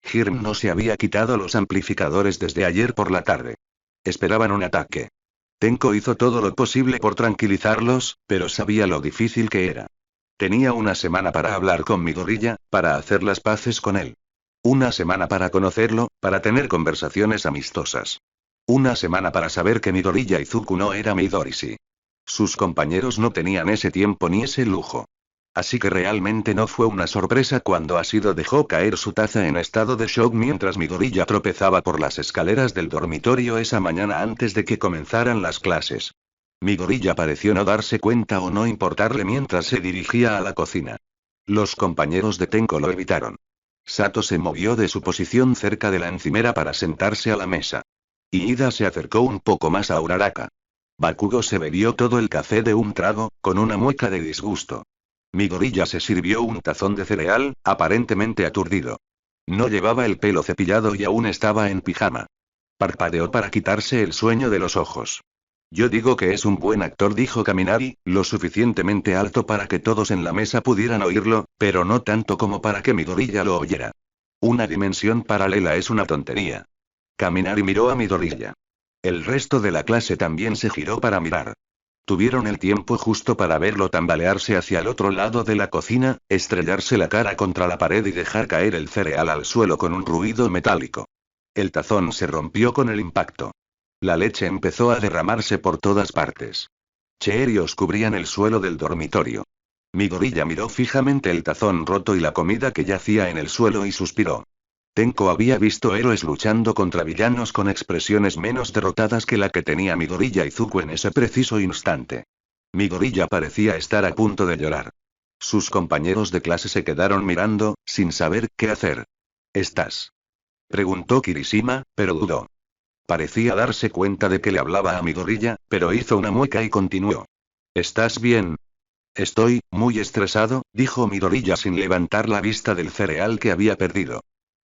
Hirm no se había quitado los amplificadores desde ayer por la tarde. Esperaban un ataque. Tenko hizo todo lo posible por tranquilizarlos, pero sabía lo difícil que era. Tenía una semana para hablar con Midoriya, para hacer las paces con él. Una semana para conocerlo, para tener conversaciones amistosas. Una semana para saber que Midoriya Izuku no era Midorishi. Sus compañeros no tenían ese tiempo ni ese lujo. Así que realmente no fue una sorpresa cuando Ashido dejó caer su taza en estado de shock mientras Midoriya tropezaba por las escaleras del dormitorio esa mañana antes de que comenzaran las clases. Midoriya pareció no darse cuenta o no importarle mientras se dirigía a la cocina. Los compañeros de Tenko lo evitaron. Sato se movió de su posición cerca de la encimera para sentarse a la mesa. Iida se acercó un poco más a Uraraka. Bakugo se bebió todo el café de un trago, con una mueca de disgusto. Midoriya se sirvió un tazón de cereal, aparentemente aturdido. No llevaba el pelo cepillado y aún estaba en pijama. Parpadeó para quitarse el sueño de los ojos. Yo digo que es un buen actor, dijo Kaminari, lo suficientemente alto para que todos en la mesa pudieran oírlo, pero no tanto como para que Midoriya lo oyera. Una dimensión paralela es una tontería. Kaminari miró a Midoriya. El resto de la clase también se giró para mirar. Tuvieron el tiempo justo para verlo tambalearse hacia el otro lado de la cocina, estrellarse la cara contra la pared y dejar caer el cereal al suelo con un ruido metálico. El tazón se rompió con el impacto. La leche empezó a derramarse por todas partes. Cheerios cubrían el suelo del dormitorio. Midoriya miró fijamente el tazón roto y la comida que yacía en el suelo y suspiró. Tenko había visto héroes luchando contra villanos con expresiones menos derrotadas que la que tenía Midoriya Izuku en ese preciso instante. Midoriya parecía estar a punto de llorar. Sus compañeros de clase se quedaron mirando, sin saber qué hacer. ¿Estás? Preguntó Kirishima, pero dudó. Parecía darse cuenta de que le hablaba a Midoriya, pero hizo una mueca y continuó. ¿Estás bien? Estoy muy estresado, dijo Midoriya sin levantar la vista del cereal que había perdido.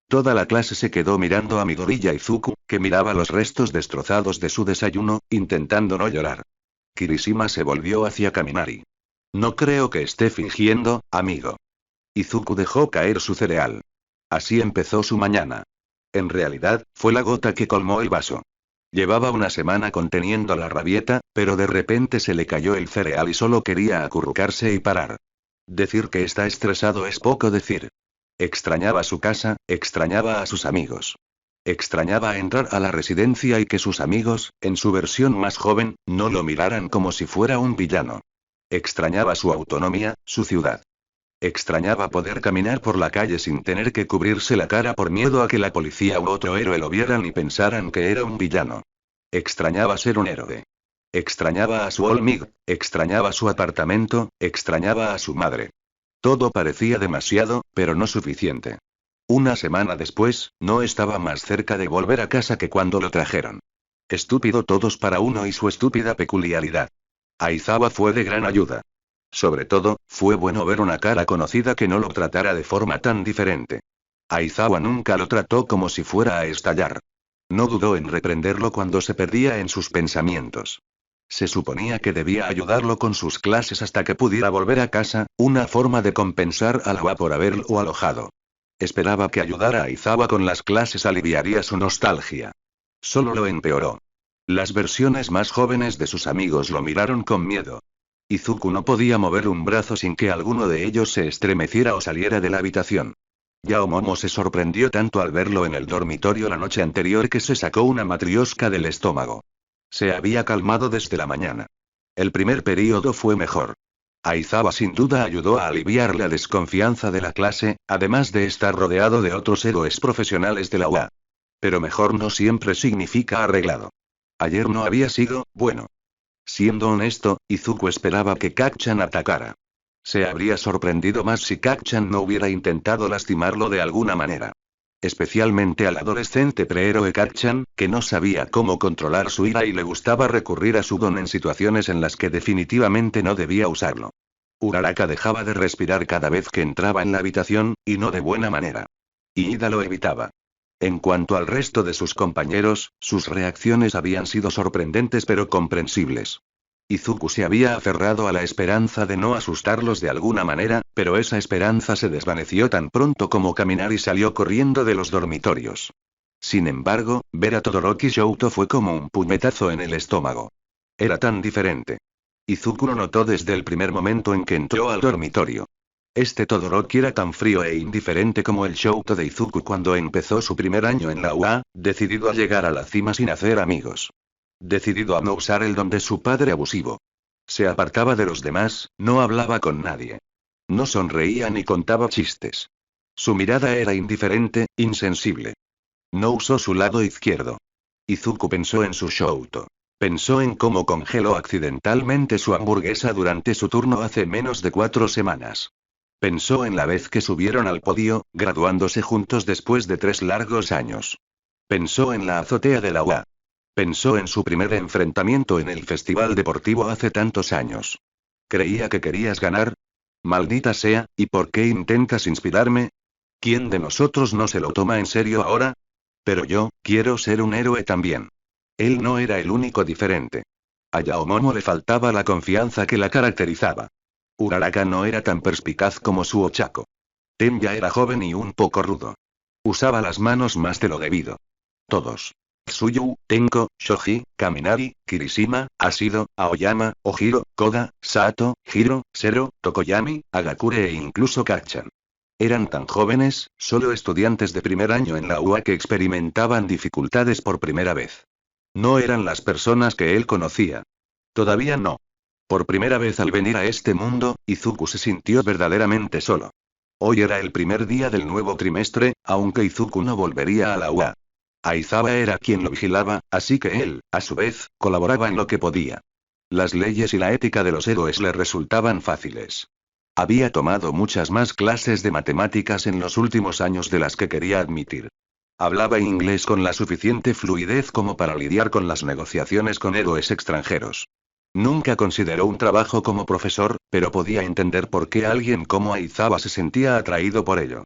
Toda la clase se quedó mirando a Midoriya Izuku, que miraba los restos destrozados de su desayuno, intentando no llorar. Kirishima se volvió hacia Kaminari. No creo que esté fingiendo, amigo. Izuku dejó caer su cereal. Así empezó su mañana. En realidad, fue la gota que colmó el vaso. Llevaba una semana conteniendo la rabieta, pero de repente se le cayó el cereal y solo quería acurrucarse y parar. Decir que está estresado es poco decir. Extrañaba su casa, extrañaba a sus amigos. Extrañaba entrar a la residencia y que sus amigos, en su versión más joven, no lo miraran como si fuera un villano. Extrañaba su autonomía, su ciudad. Extrañaba poder caminar por la calle sin tener que cubrirse la cara por miedo a que la policía u otro héroe lo vieran y pensaran que era un villano. Extrañaba ser un héroe. Extrañaba a su Olmig, extrañaba su apartamento, extrañaba a su madre. Todo parecía demasiado, pero no suficiente. Una semana después, no estaba más cerca de volver a casa que cuando lo trajeron. Estúpido todos para uno y su estúpida peculiaridad. Aizawa fue de gran ayuda. Sobre todo, fue bueno ver una cara conocida que no lo tratara de forma tan diferente. Aizawa nunca lo trató como si fuera a estallar. No dudó en reprenderlo cuando se perdía en sus pensamientos. Se suponía que debía ayudarlo con sus clases hasta que pudiera volver a casa, una forma de compensar a Lawa por haberlo alojado. Esperaba que ayudara a Aizawa con las clases aliviaría su nostalgia. Solo lo empeoró. Las versiones más jóvenes de sus amigos lo miraron con miedo. Izuku no podía mover un brazo sin que alguno de ellos se estremeciera o saliera de la habitación. Yaomomo se sorprendió tanto al verlo en el dormitorio la noche anterior que se sacó una matrioshka del estómago. Se había calmado desde la mañana. El primer período fue mejor. Aizawa sin duda ayudó a aliviar la desconfianza de la clase, además de estar rodeado de otros héroes profesionales de la UA. Pero mejor no siempre significa arreglado. Ayer no había sido bueno. Siendo honesto, Izuku esperaba que Kacchan atacara. Se habría sorprendido más si Kacchan no hubiera intentado lastimarlo de alguna manera. Especialmente al adolescente prehéroe Kacchan, que no sabía cómo controlar su ira y le gustaba recurrir a su don en situaciones en las que definitivamente no debía usarlo. Uraraka dejaba de respirar cada vez que entraba en la habitación, y no de buena manera. Iida lo evitaba. En cuanto al resto de sus compañeros, sus reacciones habían sido sorprendentes pero comprensibles. Izuku se había aferrado a la esperanza de no asustarlos de alguna manera, pero esa esperanza se desvaneció tan pronto como Kaminari salió corriendo de los dormitorios. Sin embargo, ver a Todoroki Shouto fue como un puñetazo en el estómago. Era tan diferente. Izuku lo notó desde el primer momento en que entró al dormitorio. Este Todoroki era tan frío e indiferente como el Shouto de Izuku cuando empezó su primer año en la UA, decidido a llegar a la cima sin hacer amigos. Decidido a no usar el don de su padre abusivo. Se apartaba de los demás, no hablaba con nadie. No sonreía ni contaba chistes. Su mirada era indiferente, insensible. No usó su lado izquierdo. Izuku pensó en su Shouto. Pensó en cómo congeló accidentalmente su hamburguesa durante su turno hace menos de 4 semanas. Pensó en la vez que subieron al podio, graduándose juntos después de 3 largos años. Pensó en la azotea de la UA. Pensó en su primer enfrentamiento en el festival deportivo hace tantos años. ¿Creía que querías ganar? Maldita sea, ¿y por qué intentas inspirarme? ¿Quién de nosotros no se lo toma en serio ahora? Pero yo, quiero ser un héroe también. Él no era el único diferente. A Yaomomo le faltaba la confianza que la caracterizaba. Uraraka no era tan perspicaz como su Ochako. Tenya era joven y un poco rudo. Usaba las manos más de lo debido. Todos. Tsuyu, Tenko, Shoji, Kaminari, Kirishima, Ashido, Aoyama, Ojiro, Koda, Sato, Hiro, Sero, Tokoyami, Agakure e incluso Kacchan. Eran tan jóvenes, solo estudiantes de primer año en la UA que experimentaban dificultades por primera vez. No eran las personas que él conocía. Todavía no. Por primera vez al venir a este mundo, Izuku se sintió verdaderamente solo. Hoy era el primer día del nuevo trimestre, aunque Izuku no volvería a la UA. Aizawa era quien lo vigilaba, así que él, a su vez, colaboraba en lo que podía. Las leyes y la ética de los héroes le resultaban fáciles. Había tomado muchas más clases de matemáticas en los últimos años de las que quería admitir. Hablaba inglés con la suficiente fluidez como para lidiar con las negociaciones con héroes extranjeros. Nunca consideró un trabajo como profesor, pero podía entender por qué alguien como Aizawa se sentía atraído por ello.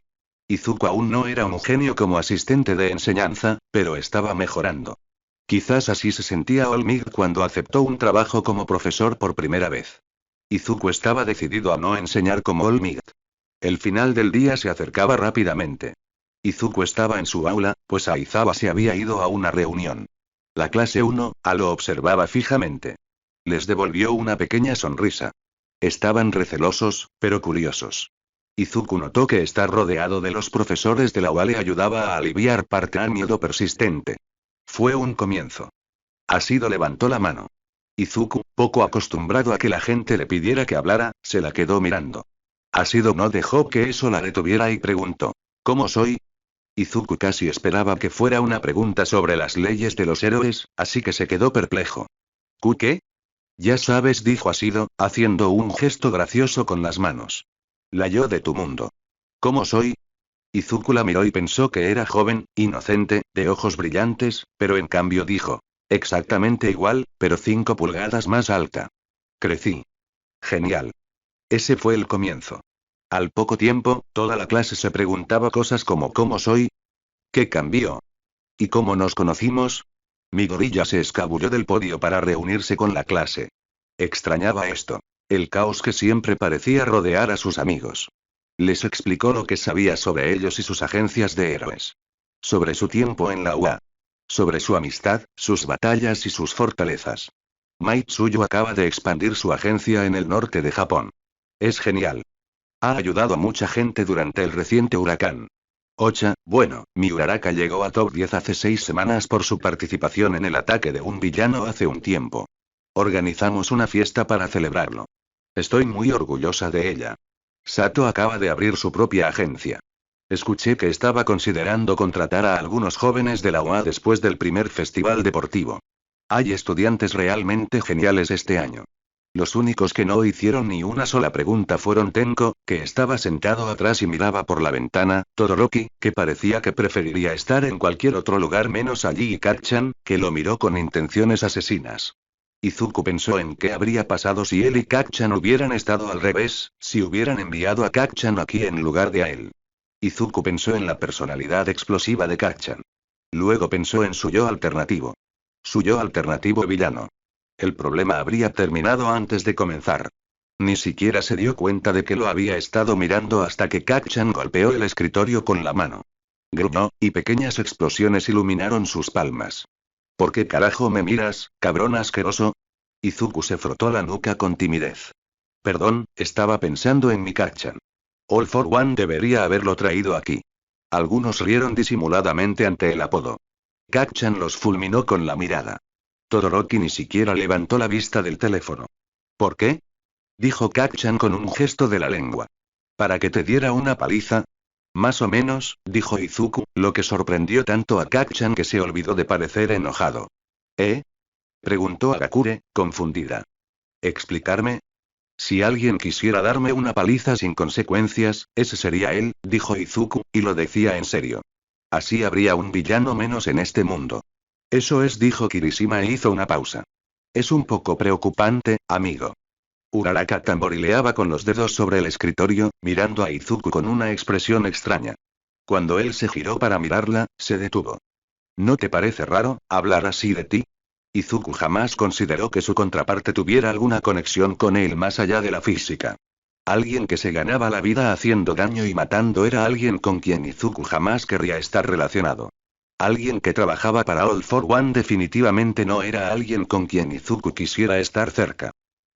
Izuku aún no era un genio como asistente de enseñanza, pero estaba mejorando. Quizás así se sentía All Might cuando aceptó un trabajo como profesor por primera vez. Izuku estaba decidido a no enseñar como All Might. El final del día se acercaba rápidamente. Izuku estaba en su aula, pues Aizawa se había ido a una reunión. La clase 1, lo observaba fijamente. Les devolvió una pequeña sonrisa. Estaban recelosos, pero curiosos. Izuku notó que estar rodeado de los profesores de la UA le ayudaba a aliviar parte del miedo persistente. Fue un comienzo. Asido levantó la mano. Izuku, poco acostumbrado a que la gente le pidiera que hablara, se la quedó mirando. Asido no dejó que eso la detuviera y preguntó: ¿Cómo soy? Izuku casi esperaba que fuera una pregunta sobre las leyes de los héroes, así que se quedó perplejo. ¿Ku qué? Ya sabes, dijo Asido, haciendo un gesto gracioso con las manos. La yo de tu mundo. ¿Cómo soy? Izuku la miró y pensó que era joven, inocente, de ojos brillantes, pero en cambio dijo: exactamente igual, pero 5 pulgadas más alta. Crecí. Genial. Ese fue el comienzo. Al poco tiempo, toda la clase se preguntaba cosas como ¿cómo soy? ¿Qué cambió? ¿Y cómo nos conocimos? Mi gorilla se escabulló del podio para reunirse con la clase. Extrañaba esto. El caos que siempre parecía rodear a sus amigos. Les explicó lo que sabía sobre ellos y sus agencias de héroes. Sobre su tiempo en la UA. Sobre su amistad, sus batallas y sus fortalezas. Maitsuyo acaba de expandir su agencia en el norte de Japón. Es genial. Ha ayudado a mucha gente durante el reciente huracán. Ocha, bueno, mi Uraraka llegó a top 10 hace 6 semanas por su participación en el ataque de un villano hace un tiempo. Organizamos una fiesta para celebrarlo. Estoy muy orgullosa de ella. Sato acaba de abrir su propia agencia. Escuché que estaba considerando contratar a algunos jóvenes de la UA después del primer festival deportivo. Hay estudiantes realmente geniales este año. Los únicos que no hicieron ni una sola pregunta fueron Tenko, que estaba sentado atrás y miraba por la ventana, Todoroki, que parecía que preferiría estar en cualquier otro lugar menos allí, y Kacchan, que lo miró con intenciones asesinas. Izuku pensó en qué habría pasado si él y Kacchan hubieran estado al revés, si hubieran enviado a Kacchan aquí en lugar de a él. Izuku pensó en la personalidad explosiva de Kacchan. Luego pensó en su yo alternativo. Su yo alternativo villano. El problema habría terminado antes de comenzar. Ni siquiera se dio cuenta de que lo había estado mirando hasta que Kacchan golpeó el escritorio con la mano. Gruñó, y pequeñas explosiones iluminaron sus palmas. ¿Por qué carajo me miras, cabrón asqueroso? Izuku se frotó la nuca con timidez. Perdón, estaba pensando en mi Kacchan. All for One debería haberlo traído aquí. Algunos rieron disimuladamente ante el apodo. Kacchan los fulminó con la mirada. Todoroki ni siquiera levantó la vista del teléfono. ¿Por qué? Dijo Kacchan con un gesto de la lengua. ¿Para que te diera una paliza? Más o menos, dijo Izuku, lo que sorprendió tanto a Kacchan que se olvidó de parecer enojado. ¿Eh? Preguntó Agakure, confundida. ¿Explicarme? Si alguien quisiera darme una paliza sin consecuencias, ese sería él, dijo Izuku, y lo decía en serio. Así habría un villano menos en este mundo. Eso es, dijo Kirishima e hizo una pausa. Es un poco preocupante, amigo. Uraraka tamborileaba con los dedos sobre el escritorio, mirando a Izuku con una expresión extraña. Cuando él se giró para mirarla, se detuvo. ¿No te parece raro, hablar así de ti? Izuku jamás consideró que su contraparte tuviera alguna conexión con él más allá de la física. Alguien que se ganaba la vida haciendo daño y matando era alguien con quien Izuku jamás querría estar relacionado. Alguien que trabajaba para All for One definitivamente no era alguien con quien Izuku quisiera estar cerca.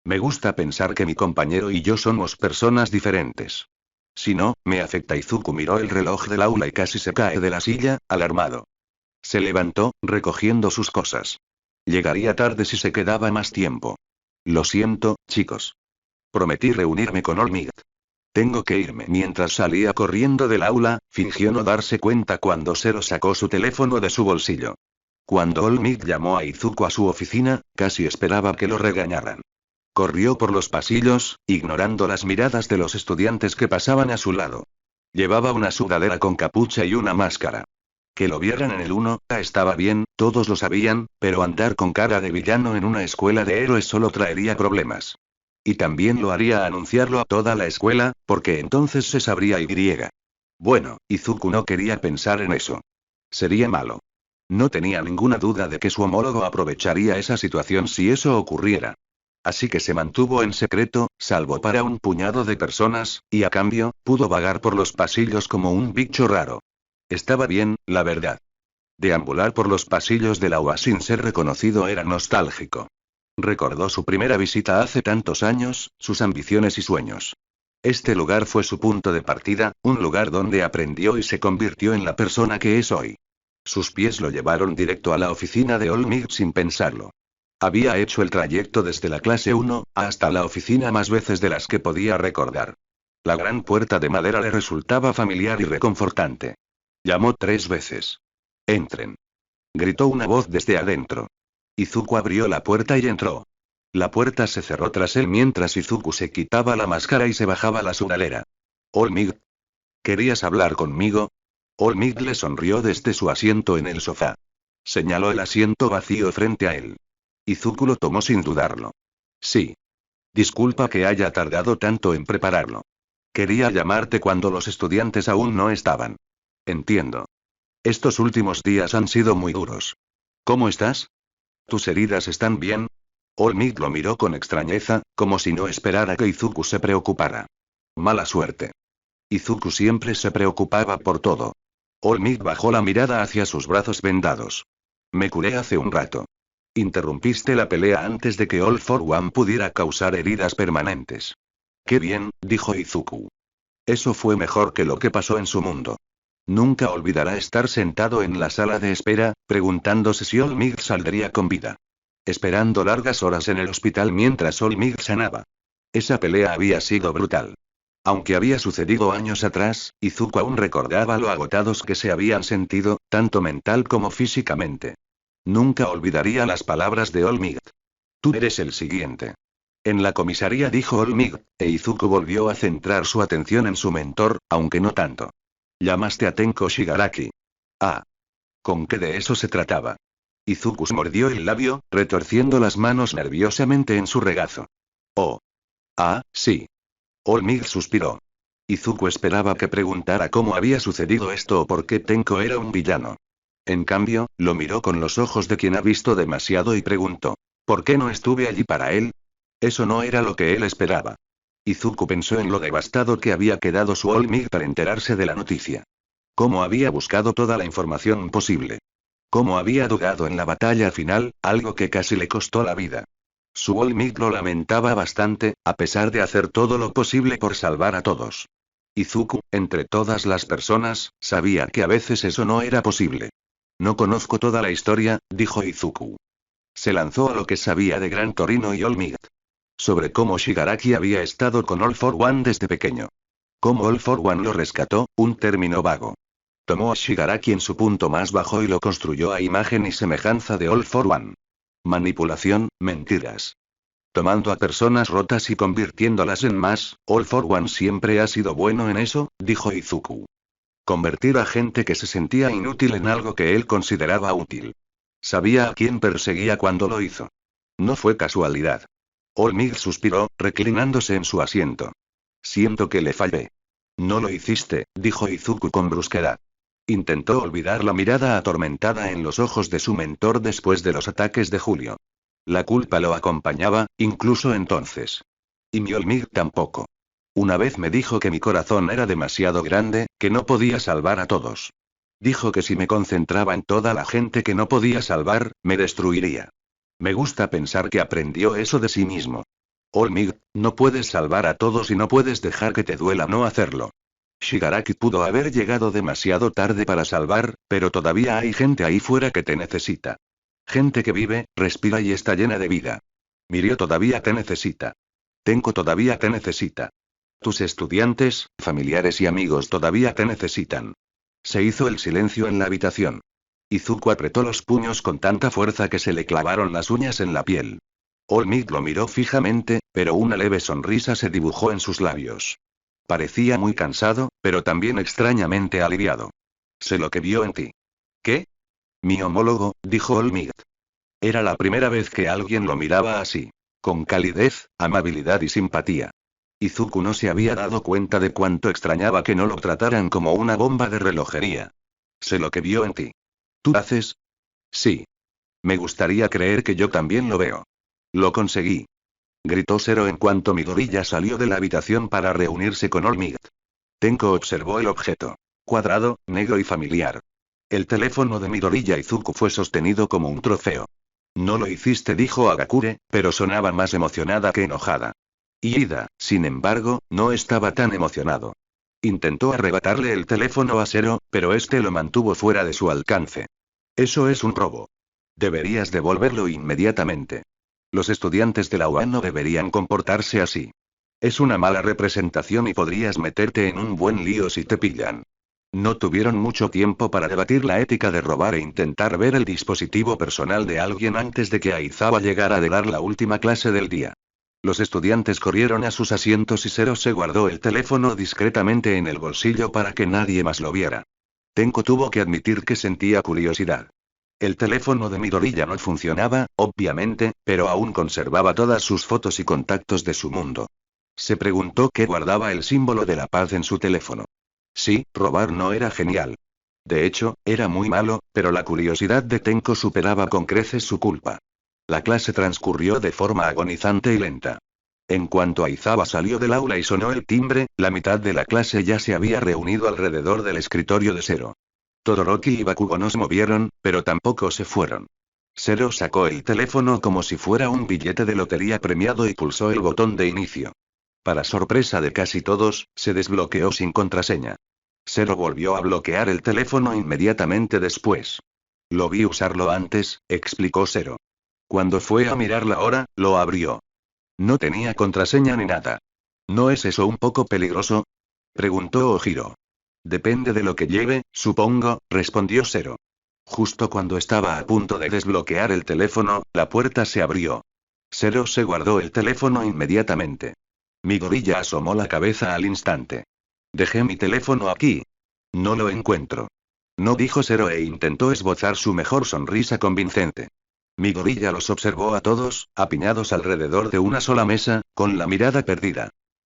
Me gusta pensar que mi compañero y yo somos personas diferentes. Si no, me afecta. Izuku miró el reloj del aula y casi se cae de la silla, alarmado. Se levantó, recogiendo sus cosas. Llegaría tarde si se quedaba más tiempo. Lo siento, chicos. Prometí reunirme con Olmig. Tengo que irme. Mientras salía corriendo del aula, fingió no darse cuenta cuando Zero sacó su teléfono de su bolsillo. Cuando Olmig llamó a Izuku a su oficina, casi esperaba que lo regañaran. Corrió por los pasillos, ignorando las miradas de los estudiantes que pasaban a su lado. Llevaba una sudadera con capucha y una máscara. Que lo vieran en el 1A estaba bien, todos lo sabían, pero andar con cara de villano en una escuela de héroes solo traería problemas. Y también lo haría anunciarlo a toda la escuela, porque entonces se sabría y. Bueno, Izuku no quería pensar en eso. Sería malo. No tenía ninguna duda de que su homólogo aprovecharía esa situación si eso ocurriera. Así que se mantuvo en secreto, salvo para un puñado de personas, y a cambio, pudo vagar por los pasillos como un bicho raro. Estaba bien, la verdad. Deambular por los pasillos del UA sin ser reconocido era nostálgico. Recordó su primera visita hace tantos años, sus ambiciones y sueños. Este lugar fue su punto de partida, un lugar donde aprendió y se convirtió en la persona que es hoy. Sus pies lo llevaron directo a la oficina de Olmig sin pensarlo. Había hecho el trayecto desde la clase 1 hasta la oficina más veces de las que podía recordar. La gran puerta de madera le resultaba familiar y reconfortante. Llamó 3 veces. Entren. Gritó una voz desde adentro. Izuku abrió la puerta y entró. La puerta se cerró tras él mientras Izuku se quitaba la máscara y se bajaba la sudadera. Olmig. ¿Querías hablar conmigo? Olmig le sonrió desde su asiento en el sofá. Señaló el asiento vacío frente a él. Izuku lo tomó sin dudarlo. Sí. Disculpa que haya tardado tanto en prepararlo. Quería llamarte cuando los estudiantes aún no estaban. Entiendo. Estos últimos días han sido muy duros. ¿Cómo estás? ¿Tus heridas están bien? Olmig lo miró con extrañeza, como si no esperara que Izuku se preocupara. Mala suerte. Izuku siempre se preocupaba por todo. Olmig bajó la mirada hacia sus brazos vendados. Me curé hace un rato. Interrumpiste la pelea antes de que All for One pudiera causar heridas permanentes. Qué bien, dijo Izuku. Eso fue mejor que lo que pasó en su mundo. Nunca olvidará estar sentado en la sala de espera, preguntándose si Olmig saldría con vida. Esperando largas horas en el hospital mientras Olmig sanaba. Esa pelea había sido brutal. Aunque había sucedido años atrás, Izuku aún recordaba lo agotados que se habían sentido, tanto mental como físicamente. Nunca olvidaría las palabras de Olmig. Tú eres el siguiente. En la comisaría dijo Olmig, e Izuku volvió a centrar su atención en su mentor, aunque no tanto. Llamaste a Tenko Shigaraki. Ah. ¿Con qué de eso se trataba? Izuku mordió el labio, retorciendo las manos nerviosamente en su regazo. Oh. Ah, sí. Olmig suspiró. Izuku esperaba que preguntara cómo había sucedido esto o por qué Tenko era un villano. En cambio, lo miró con los ojos de quien ha visto demasiado y preguntó. ¿Por qué no estuve allí para él? Eso no era lo que él esperaba. Izuku pensó en lo devastado que había quedado su Olmig para enterarse de la noticia. Cómo había buscado toda la información posible. Cómo había dudado en la batalla final, algo que casi le costó la vida. Su Olmig lo lamentaba bastante, a pesar de hacer todo lo posible por salvar a todos. Izuku, entre todas las personas, sabía que a veces eso no era posible. No conozco toda la historia, dijo Izuku. Se lanzó a lo que sabía de Gran Torino y Olmig. Sobre cómo Shigaraki había estado con All for One desde pequeño. Cómo All for One lo rescató, un término vago. Tomó a Shigaraki en su punto más bajo y lo construyó a imagen y semejanza de All for One. Manipulación, mentiras. Tomando a personas rotas y convirtiéndolas en más, All for One siempre ha sido bueno en eso, dijo Izuku. Convertir a gente que se sentía inútil en algo que él consideraba útil. Sabía a quién perseguía cuando lo hizo. No fue casualidad. Olmig suspiró, reclinándose en su asiento. Siento que le fallé. No lo hiciste, dijo Izuku con brusquedad. Intentó olvidar la mirada atormentada en los ojos de su mentor después de los ataques de Julio. La culpa lo acompañaba, incluso entonces. Y mi Olmig tampoco. Una vez me dijo que mi corazón era demasiado grande, que no podía salvar a todos. Dijo que si me concentraba en toda la gente que no podía salvar, me destruiría. Me gusta pensar que aprendió eso de sí mismo. Olmig, no puedes salvar a todos y no puedes dejar que te duela no hacerlo. Shigaraki pudo haber llegado demasiado tarde para salvar, pero todavía hay gente ahí fuera que te necesita. Gente que vive, respira y está llena de vida. Mirio todavía te necesita. Tenko todavía te necesita. Tus estudiantes, familiares y amigos todavía te necesitan. Se hizo el silencio en la habitación. Izuku apretó los puños con tanta fuerza que se le clavaron las uñas en la piel. All Might lo miró fijamente, pero una leve sonrisa se dibujó en sus labios. Parecía muy cansado, pero también extrañamente aliviado. Sé lo que vio en ti. ¿Qué? Mi homólogo, dijo All Might. Era la primera vez que alguien lo miraba así. Con calidez, amabilidad y simpatía. Izuku no se había dado cuenta de cuánto extrañaba que no lo trataran como una bomba de relojería. Sé lo que vio en ti. ¿Tú haces? Sí. Me gustaría creer que yo también lo veo. Lo conseguí. Gritó Zero en cuanto Midoriya salió de la habitación para reunirse con All Might. Tenko observó el objeto. Cuadrado, negro y familiar. El teléfono de Midoriya Izuku fue sostenido como un trofeo. No lo hiciste, dijo Agakure, pero sonaba más emocionada que enojada. Ida, sin embargo, no estaba tan emocionado. Intentó arrebatarle el teléfono a Zero, pero este lo mantuvo fuera de su alcance. Eso es un robo. Deberías devolverlo inmediatamente. Los estudiantes de la UA no deberían comportarse así. Es una mala representación y podrías meterte en un buen lío si te pillan. No tuvieron mucho tiempo para debatir la ética de robar e intentar ver el dispositivo personal de alguien antes de que Aizawa llegara de dar la última clase del día. Los estudiantes corrieron a sus asientos y Zero se guardó el teléfono discretamente en el bolsillo para que nadie más lo viera. Tenko tuvo que admitir que sentía curiosidad. El teléfono de Midoriya no funcionaba, obviamente, pero aún conservaba todas sus fotos y contactos de su mundo. Se preguntó qué guardaba el símbolo de la paz en su teléfono. Sí, robar no era genial. De hecho, era muy malo, pero la curiosidad de Tenko superaba con creces su culpa. La clase transcurrió de forma agonizante y lenta. En cuanto Aizawa salió del aula y sonó el timbre, la mitad de la clase ya se había reunido alrededor del escritorio de Zero. Todoroki y Bakugo no se movieron, pero tampoco se fueron. Zero sacó el teléfono como si fuera un billete de lotería premiado y pulsó el botón de inicio. Para sorpresa de casi todos, se desbloqueó sin contraseña. Zero volvió a bloquear el teléfono inmediatamente después. Lo vi usarlo antes, explicó Zero. Cuando fue a mirar la hora, lo abrió. No tenía contraseña ni nada. ¿No es eso un poco peligroso? Preguntó Ojiro. Depende de lo que lleve, supongo, respondió Zero. Justo cuando estaba a punto de desbloquear el teléfono, la puerta se abrió. Zero se guardó el teléfono inmediatamente. Midoriya asomó la cabeza al instante. Dejé mi teléfono aquí. No lo encuentro. No, dijo Zero e intentó esbozar su mejor sonrisa convincente. Midoriya los observó a todos, apiñados alrededor de una sola mesa, con la mirada perdida.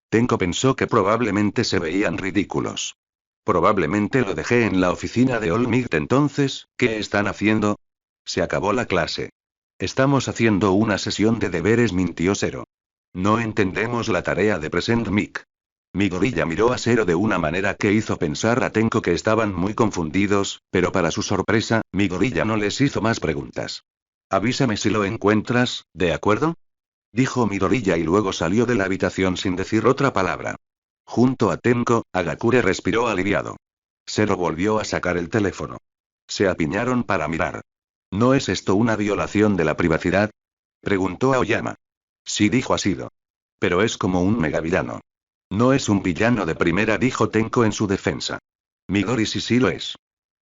Tenko pensó que probablemente se veían ridículos. Probablemente lo dejé en la oficina de All Might entonces, ¿qué están haciendo? Se acabó la clase. Estamos haciendo una sesión de deberes, mintió Zero. No entendemos la tarea de Present Mic. Midoriya miró a Zero de una manera que hizo pensar a Tenko que estaban muy confundidos, pero para su sorpresa, Midoriya no les hizo más preguntas. Avísame si lo encuentras, ¿de acuerdo? Dijo Midoriya y luego salió de la habitación sin decir otra palabra. Junto a Tenko, Agakure respiró aliviado. Zero volvió a sacar el teléfono. Se apiñaron para mirar. ¿No es esto una violación de la privacidad? Preguntó Aoyama. Sí, dijo Asido. Pero es como un megavillano. No es un villano de primera, dijo Tenko en su defensa. Midori sí lo es.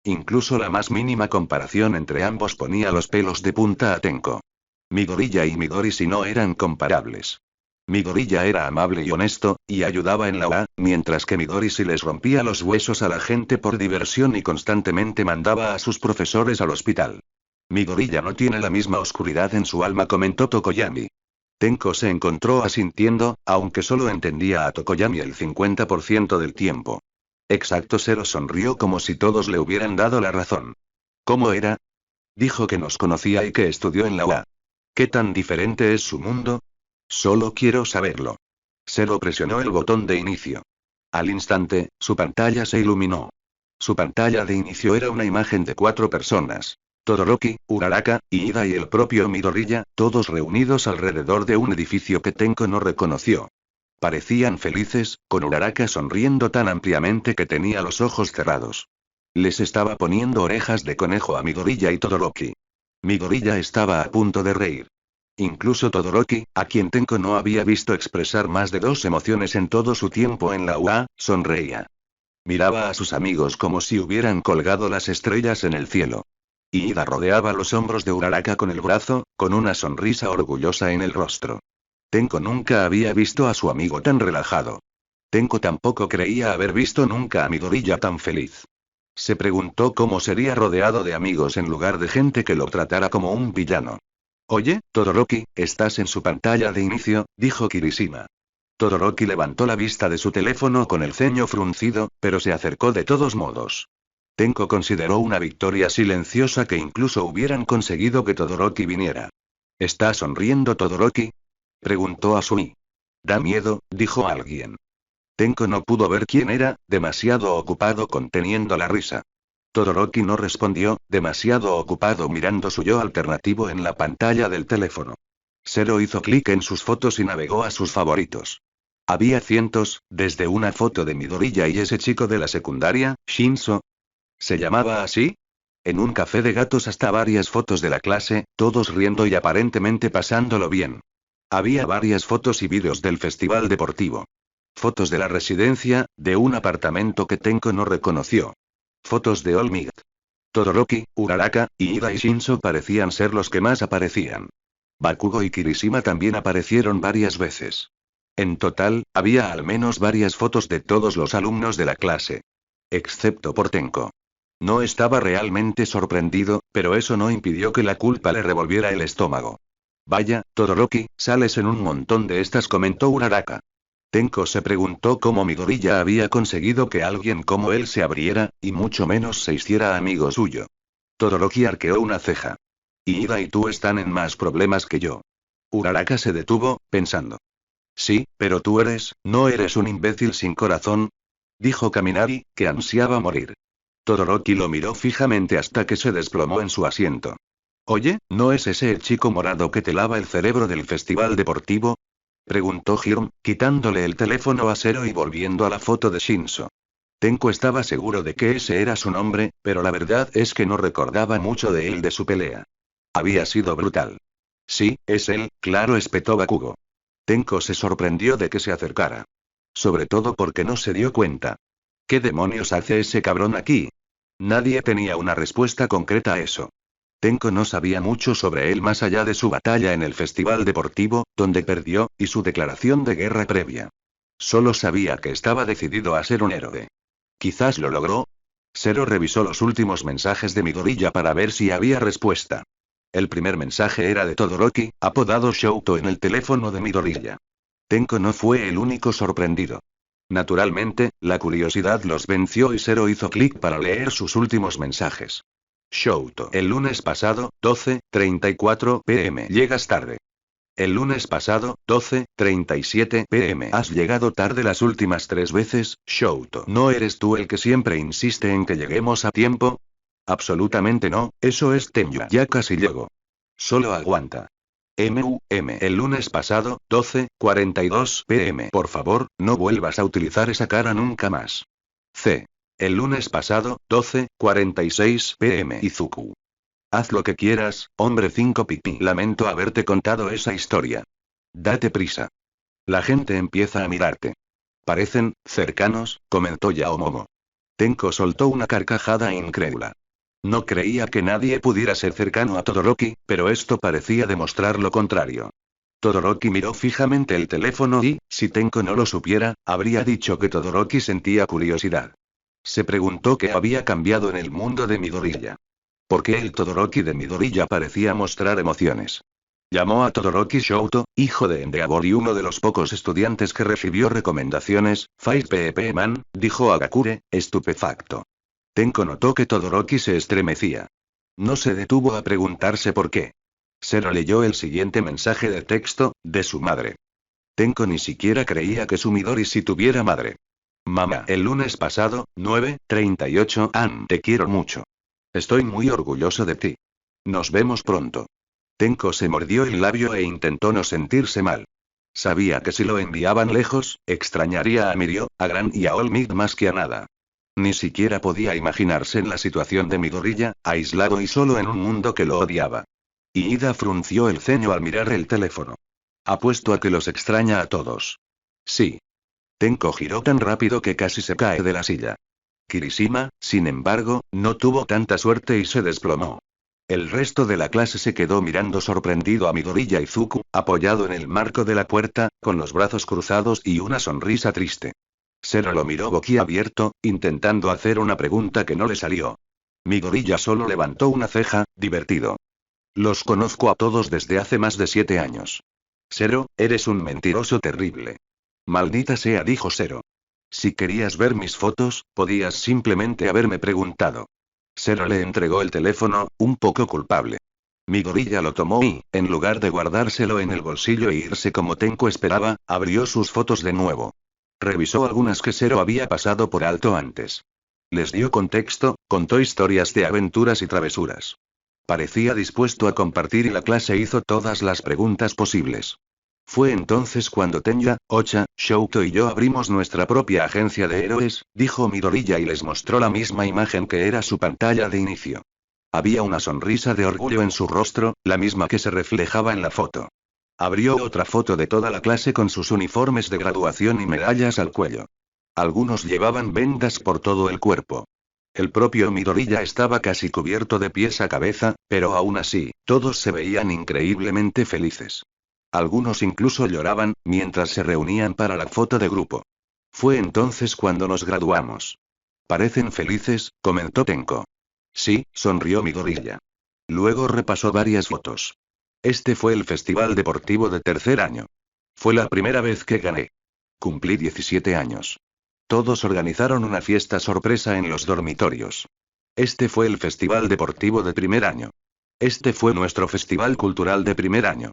Incluso la más mínima comparación entre ambos ponía los pelos de punta a Tenko. Midoriya y Midori no eran comparables. Midoriya era amable y honesto, y ayudaba en la UA, mientras que Midori les rompía los huesos a la gente por diversión y constantemente mandaba a sus profesores al hospital. Midoriya no tiene la misma oscuridad en su alma, comentó Tokoyami. Tenko se encontró asintiendo, aunque solo entendía a Tokoyami el 50% del tiempo. Exacto, Zero sonrió como si todos le hubieran dado la razón. ¿Cómo era? Dijo que nos conocía y que estudió en la UA. ¿Qué tan diferente es su mundo? Solo quiero saberlo. Zero presionó el botón de inicio. Al instante, su pantalla se iluminó. Su pantalla de inicio era una imagen de 4 personas. Todoroki, Uraraka, Ida y el propio Midoriya, todos reunidos alrededor de un edificio que Tenko no reconoció. Parecían felices, con Uraraka sonriendo tan ampliamente que tenía los ojos cerrados. Les estaba poniendo orejas de conejo a Midoriya y Todoroki. Midoriya estaba a punto de reír. Incluso Todoroki, a quien Tenko no había visto expresar más de dos emociones en todo su tiempo en la UA, sonreía. Miraba a sus amigos como si hubieran colgado las estrellas en el cielo. Iida rodeaba los hombros de Uraraka con el brazo, con una sonrisa orgullosa en el rostro. Tenko nunca había visto a su amigo tan relajado. Tenko tampoco creía haber visto nunca a Midoriya tan feliz. Se preguntó cómo sería rodeado de amigos en lugar de gente que lo tratara como un villano. Oye, Todoroki, estás en su pantalla de inicio, dijo Kirishima. Todoroki levantó la vista de su teléfono con el ceño fruncido, pero se acercó de todos modos. Tenko consideró una victoria silenciosa que incluso hubieran conseguido que Todoroki viniera. ¿Está sonriendo Todoroki?, preguntó Asumi. Da miedo, dijo alguien. Tenko no pudo ver quién era, demasiado ocupado conteniendo la risa. Todoroki no respondió, demasiado ocupado mirando su yo alternativo en la pantalla del teléfono. Zero hizo clic en sus fotos y navegó a sus favoritos. Había cientos, desde una foto de Midoriya y ese chico de la secundaria, Shinzo. ¿Se llamaba así? En un café de gatos hasta varias fotos de la clase, todos riendo y aparentemente pasándolo bien. Había varias fotos y vídeos del festival deportivo. Fotos de la residencia, de un apartamento que Tenko no reconoció. Fotos de All Might. Todoroki, Uraraka, Iida y Shinzo parecían ser los que más aparecían. Bakugo y Kirishima también aparecieron varias veces. En total, había al menos varias fotos de todos los alumnos de la clase. Excepto por Tenko. No estaba realmente sorprendido, pero eso no impidió que la culpa le revolviera el estómago. Vaya, Todoroki, sales en un montón de estas, comentó Uraraka. Tenko se preguntó cómo Midoriya había conseguido que alguien como él se abriera, y mucho menos se hiciera amigo suyo. Todoroki arqueó una ceja. Iida y tú están en más problemas que yo. Uraraka se detuvo, pensando. Sí, pero tú no eres un imbécil sin corazón, dijo Kaminari, que ansiaba morir. Todoroki lo miró fijamente hasta que se desplomó en su asiento. Oye, ¿no es ese el chico morado que te lava el cerebro del festival deportivo?, preguntó Hirm, quitándole el teléfono a Zero y volviendo a la foto de Shinzo. Tenko estaba seguro de que ese era su nombre, pero la verdad es que no recordaba mucho de él de su pelea. Había sido brutal. Sí, es él, claro, espetó Bakugo. Tenko se sorprendió de que se acercara. Sobre todo porque no se dio cuenta. ¿Qué demonios hace ese cabrón aquí? Nadie tenía una respuesta concreta a eso. Tenko no sabía mucho sobre él más allá de su batalla en el festival deportivo, donde perdió, y su declaración de guerra previa. Solo sabía que estaba decidido a ser un héroe. Quizás lo logró. Zero revisó los últimos mensajes de Midoriya para ver si había respuesta. El primer mensaje era de Todoroki, apodado Shouto, en el teléfono de Midoriya. Tenko no fue el único sorprendido. Naturalmente, la curiosidad los venció y Zero hizo clic para leer sus últimos mensajes. Shouto. El lunes pasado, 12:34 p.m. Llegas tarde. El lunes pasado, 12:37 p.m. Has llegado tarde las últimas 3 veces, Shouto. ¿No eres tú el que siempre insiste en que lleguemos a tiempo? Absolutamente no, eso es Tenya. Ya casi llego. Solo aguanta. El lunes pasado, 12:42 p.m. Por favor, no vuelvas a utilizar esa cara nunca más. C. El lunes pasado, 12:46 p.m. Izuku. Haz lo que quieras, hombre 5 pipí. Lamento haberte contado esa historia. Date prisa. La gente empieza a mirarte. Parecen cercanos, comentó Yaomomo. Tenko soltó una carcajada incrédula. No creía que nadie pudiera ser cercano a Todoroki, pero esto parecía demostrar lo contrario. Todoroki miró fijamente el teléfono y, si Tenko no lo supiera, habría dicho que Todoroki sentía curiosidad. Se preguntó qué había cambiado en el mundo de Midoriya. ¿Por qué el Todoroki de Midoriya parecía mostrar emociones? Llamó a Todoroki Shouto, hijo de Endeavor y uno de los pocos estudiantes que recibió recomendaciones. Fight P.P. Man, dijo Agakure, estupefacto. Tenko notó que Todoroki se estremecía. No se detuvo a preguntarse por qué. Zero leyó el siguiente mensaje de texto, de su madre. Tenko ni siquiera creía que su Midori sí tuviera madre. Mamá, el lunes pasado, 9:38 am. Te quiero mucho. Estoy muy orgulloso de ti. Nos vemos pronto. Tenko se mordió el labio e intentó no sentirse mal. Sabía que si lo enviaban lejos, extrañaría a Mirio, a Gran y a All Might más que a nada. Ni siquiera podía imaginarse en la situación de Midoriya, aislado y solo en un mundo que lo odiaba. Y Ida frunció el ceño al mirar el teléfono. Apuesto a que los extraña a todos. Sí. Tenko giró tan rápido que casi se cae de la silla. Kirishima, sin embargo, no tuvo tanta suerte y se desplomó. El resto de la clase se quedó mirando sorprendido a Midoriya Izuku, apoyado en el marco de la puerta, con los brazos cruzados y una sonrisa triste. Zero lo miró boquiabierto, intentando hacer una pregunta que no le salió. Midoriya solo levantó una ceja, divertido. Los conozco a todos desde hace más de 7 años. Zero, eres un mentiroso terrible. Maldita sea, dijo Zero. Si querías ver mis fotos, podías simplemente haberme preguntado. Zero le entregó el teléfono, un poco culpable. Midoriya lo tomó y, en lugar de guardárselo en el bolsillo e irse como Tenko esperaba, abrió sus fotos de nuevo. Revisó algunas que Zero había pasado por alto antes. Les dio contexto, contó historias de aventuras y travesuras. Parecía dispuesto a compartir y la clase hizo todas las preguntas posibles. Fue entonces cuando Tenya, Ocha, Shouto y yo abrimos nuestra propia agencia de héroes, dijo Midoriya y les mostró la misma imagen que era su pantalla de inicio. Había una sonrisa de orgullo en su rostro, la misma que se reflejaba en la foto. Abrió otra foto de toda la clase con sus uniformes de graduación y medallas al cuello. Algunos llevaban vendas por todo el cuerpo. El propio Midoriya estaba casi cubierto de pies a cabeza, pero aún así, todos se veían increíblemente felices. Algunos incluso lloraban, mientras se reunían para la foto de grupo. Fue entonces cuando nos graduamos. Parecen felices, comentó Tenko. Sí, sonrió Midoriya. Luego repasó varias fotos. Este fue el festival deportivo de tercer año. Fue la primera vez que gané. Cumplí 17 años. Todos organizaron una fiesta sorpresa en los dormitorios. Este fue el festival deportivo de primer año. Este fue nuestro festival cultural de primer año.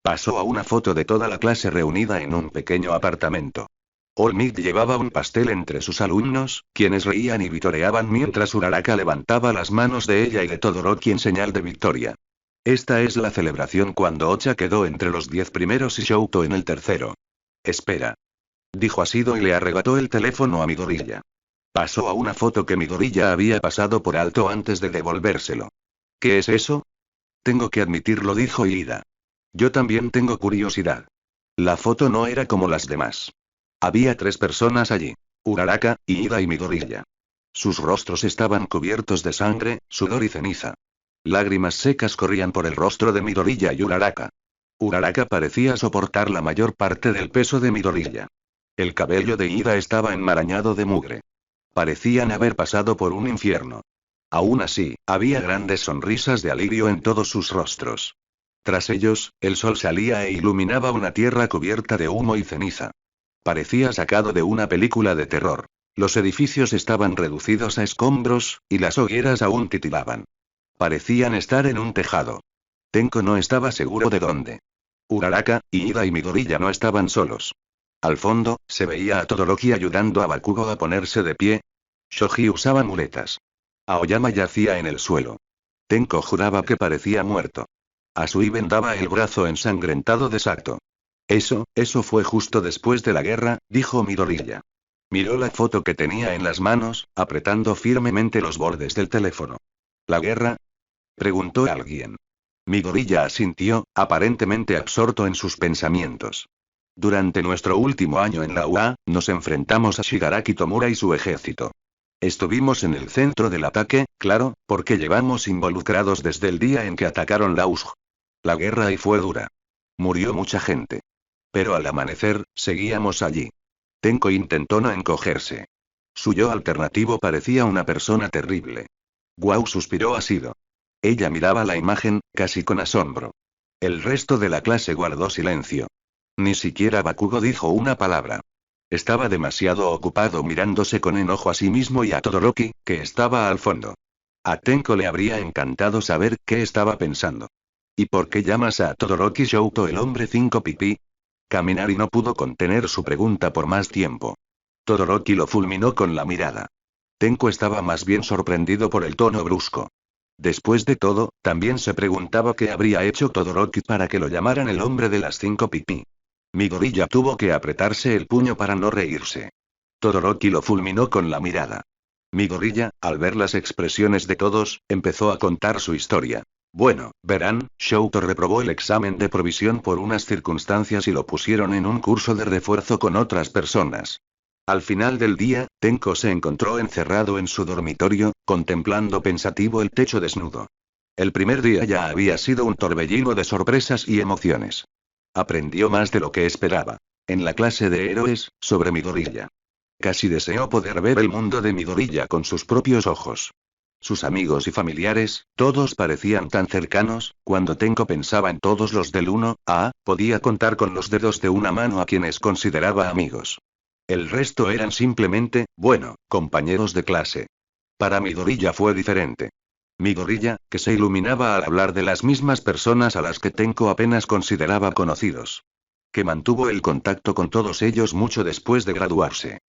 Pasó a una foto de toda la clase reunida en un pequeño apartamento. All Might llevaba un pastel entre sus alumnos, quienes reían y vitoreaban mientras Uraraka levantaba las manos de ella y de Todoroki en señal de victoria. Esta es la celebración cuando Ocha quedó entre los 10 primeros y Shouto en el tercero. Espera. Dijo Asido y le arrebató el teléfono a Midoriya. Pasó a una foto que Midoriya había pasado por alto antes de devolvérselo. ¿Qué es eso? Tengo que admitirlo, dijo Ida. Yo también tengo curiosidad. La foto no era como las demás. Había 3 personas allí. Uraraka, Ida y Midoriya. Sus rostros estaban cubiertos de sangre, sudor y ceniza. Lágrimas secas corrían por el rostro de Midoriya y Uraraka. Uraraka parecía soportar la mayor parte del peso de Midoriya. El cabello de Ida estaba enmarañado de mugre. Parecían haber pasado por un infierno. Aún así, había grandes sonrisas de alivio en todos sus rostros. Tras ellos, el sol salía e iluminaba una tierra cubierta de humo y ceniza. Parecía sacado de una película de terror. Los edificios estaban reducidos a escombros, y las hogueras aún titilaban. Parecían estar en un tejado. Tenko no estaba seguro de dónde. Uraraka, Ida y Midoriya no estaban solos. Al fondo, se veía a Todoroki ayudando a Bakugo a ponerse de pie. Shoji usaba muletas. Aoyama yacía en el suelo. Tenko juraba que parecía muerto. Asui vendaba el brazo ensangrentado de Sato. Eso fue justo después de la guerra, dijo Midoriya. Miró la foto que tenía en las manos, apretando firmemente los bordes del teléfono. ¿La guerra? Preguntó alguien. Midoriya asintió, aparentemente absorto en sus pensamientos. Durante nuestro último año en la UA, nos enfrentamos a Shigaraki Tomura y su ejército. Estuvimos en el centro del ataque, claro, porque llevamos involucrados desde el día en que atacaron la USG. La guerra ahí fue dura. Murió mucha gente. Pero al amanecer, seguíamos allí. Tenko intentó no encogerse. Su yo alternativo parecía una persona terrible. Guau, suspiró Asido. Ella miraba la imagen, casi con asombro. El resto de la clase guardó silencio. Ni siquiera Bakugo dijo una palabra. Estaba demasiado ocupado mirándose con enojo a sí mismo y a Todoroki, que estaba al fondo. A Tenko le habría encantado saber qué estaba pensando. ¿Y por qué llamas a Todoroki Shouto el hombre 5 pipí? Kaminari no pudo contener su pregunta por más tiempo. Todoroki lo fulminó con la mirada. Tenko estaba más bien sorprendido por el tono brusco. Después de todo, también se preguntaba qué habría hecho Todoroki para que lo llamaran el hombre de las 5 pipí. Midoriya tuvo que apretarse el puño para no reírse. Todoroki lo fulminó con la mirada. Midoriya, al ver las expresiones de todos, empezó a contar su historia. Bueno, verán, Shouto reprobó el examen de provisión por unas circunstancias y lo pusieron en un curso de refuerzo con otras personas. Al final del día, Tenko se encontró encerrado en su dormitorio, contemplando pensativo el techo desnudo. El primer día ya había sido un torbellino de sorpresas y emociones. Aprendió más de lo que esperaba. En la clase de héroes, sobre Midoriya. Casi deseó poder ver el mundo de Midoriya con sus propios ojos. Sus amigos y familiares, todos parecían tan cercanos, cuando Tenko pensaba en todos los del 1A, podía contar con los dedos de una mano a quienes consideraba amigos. El resto eran simplemente, bueno, compañeros de clase. Para Midoriya fue diferente. Midoriya, que se iluminaba al hablar de las mismas personas a las que Tenko apenas consideraba conocidos. Que mantuvo el contacto con todos ellos mucho después de graduarse.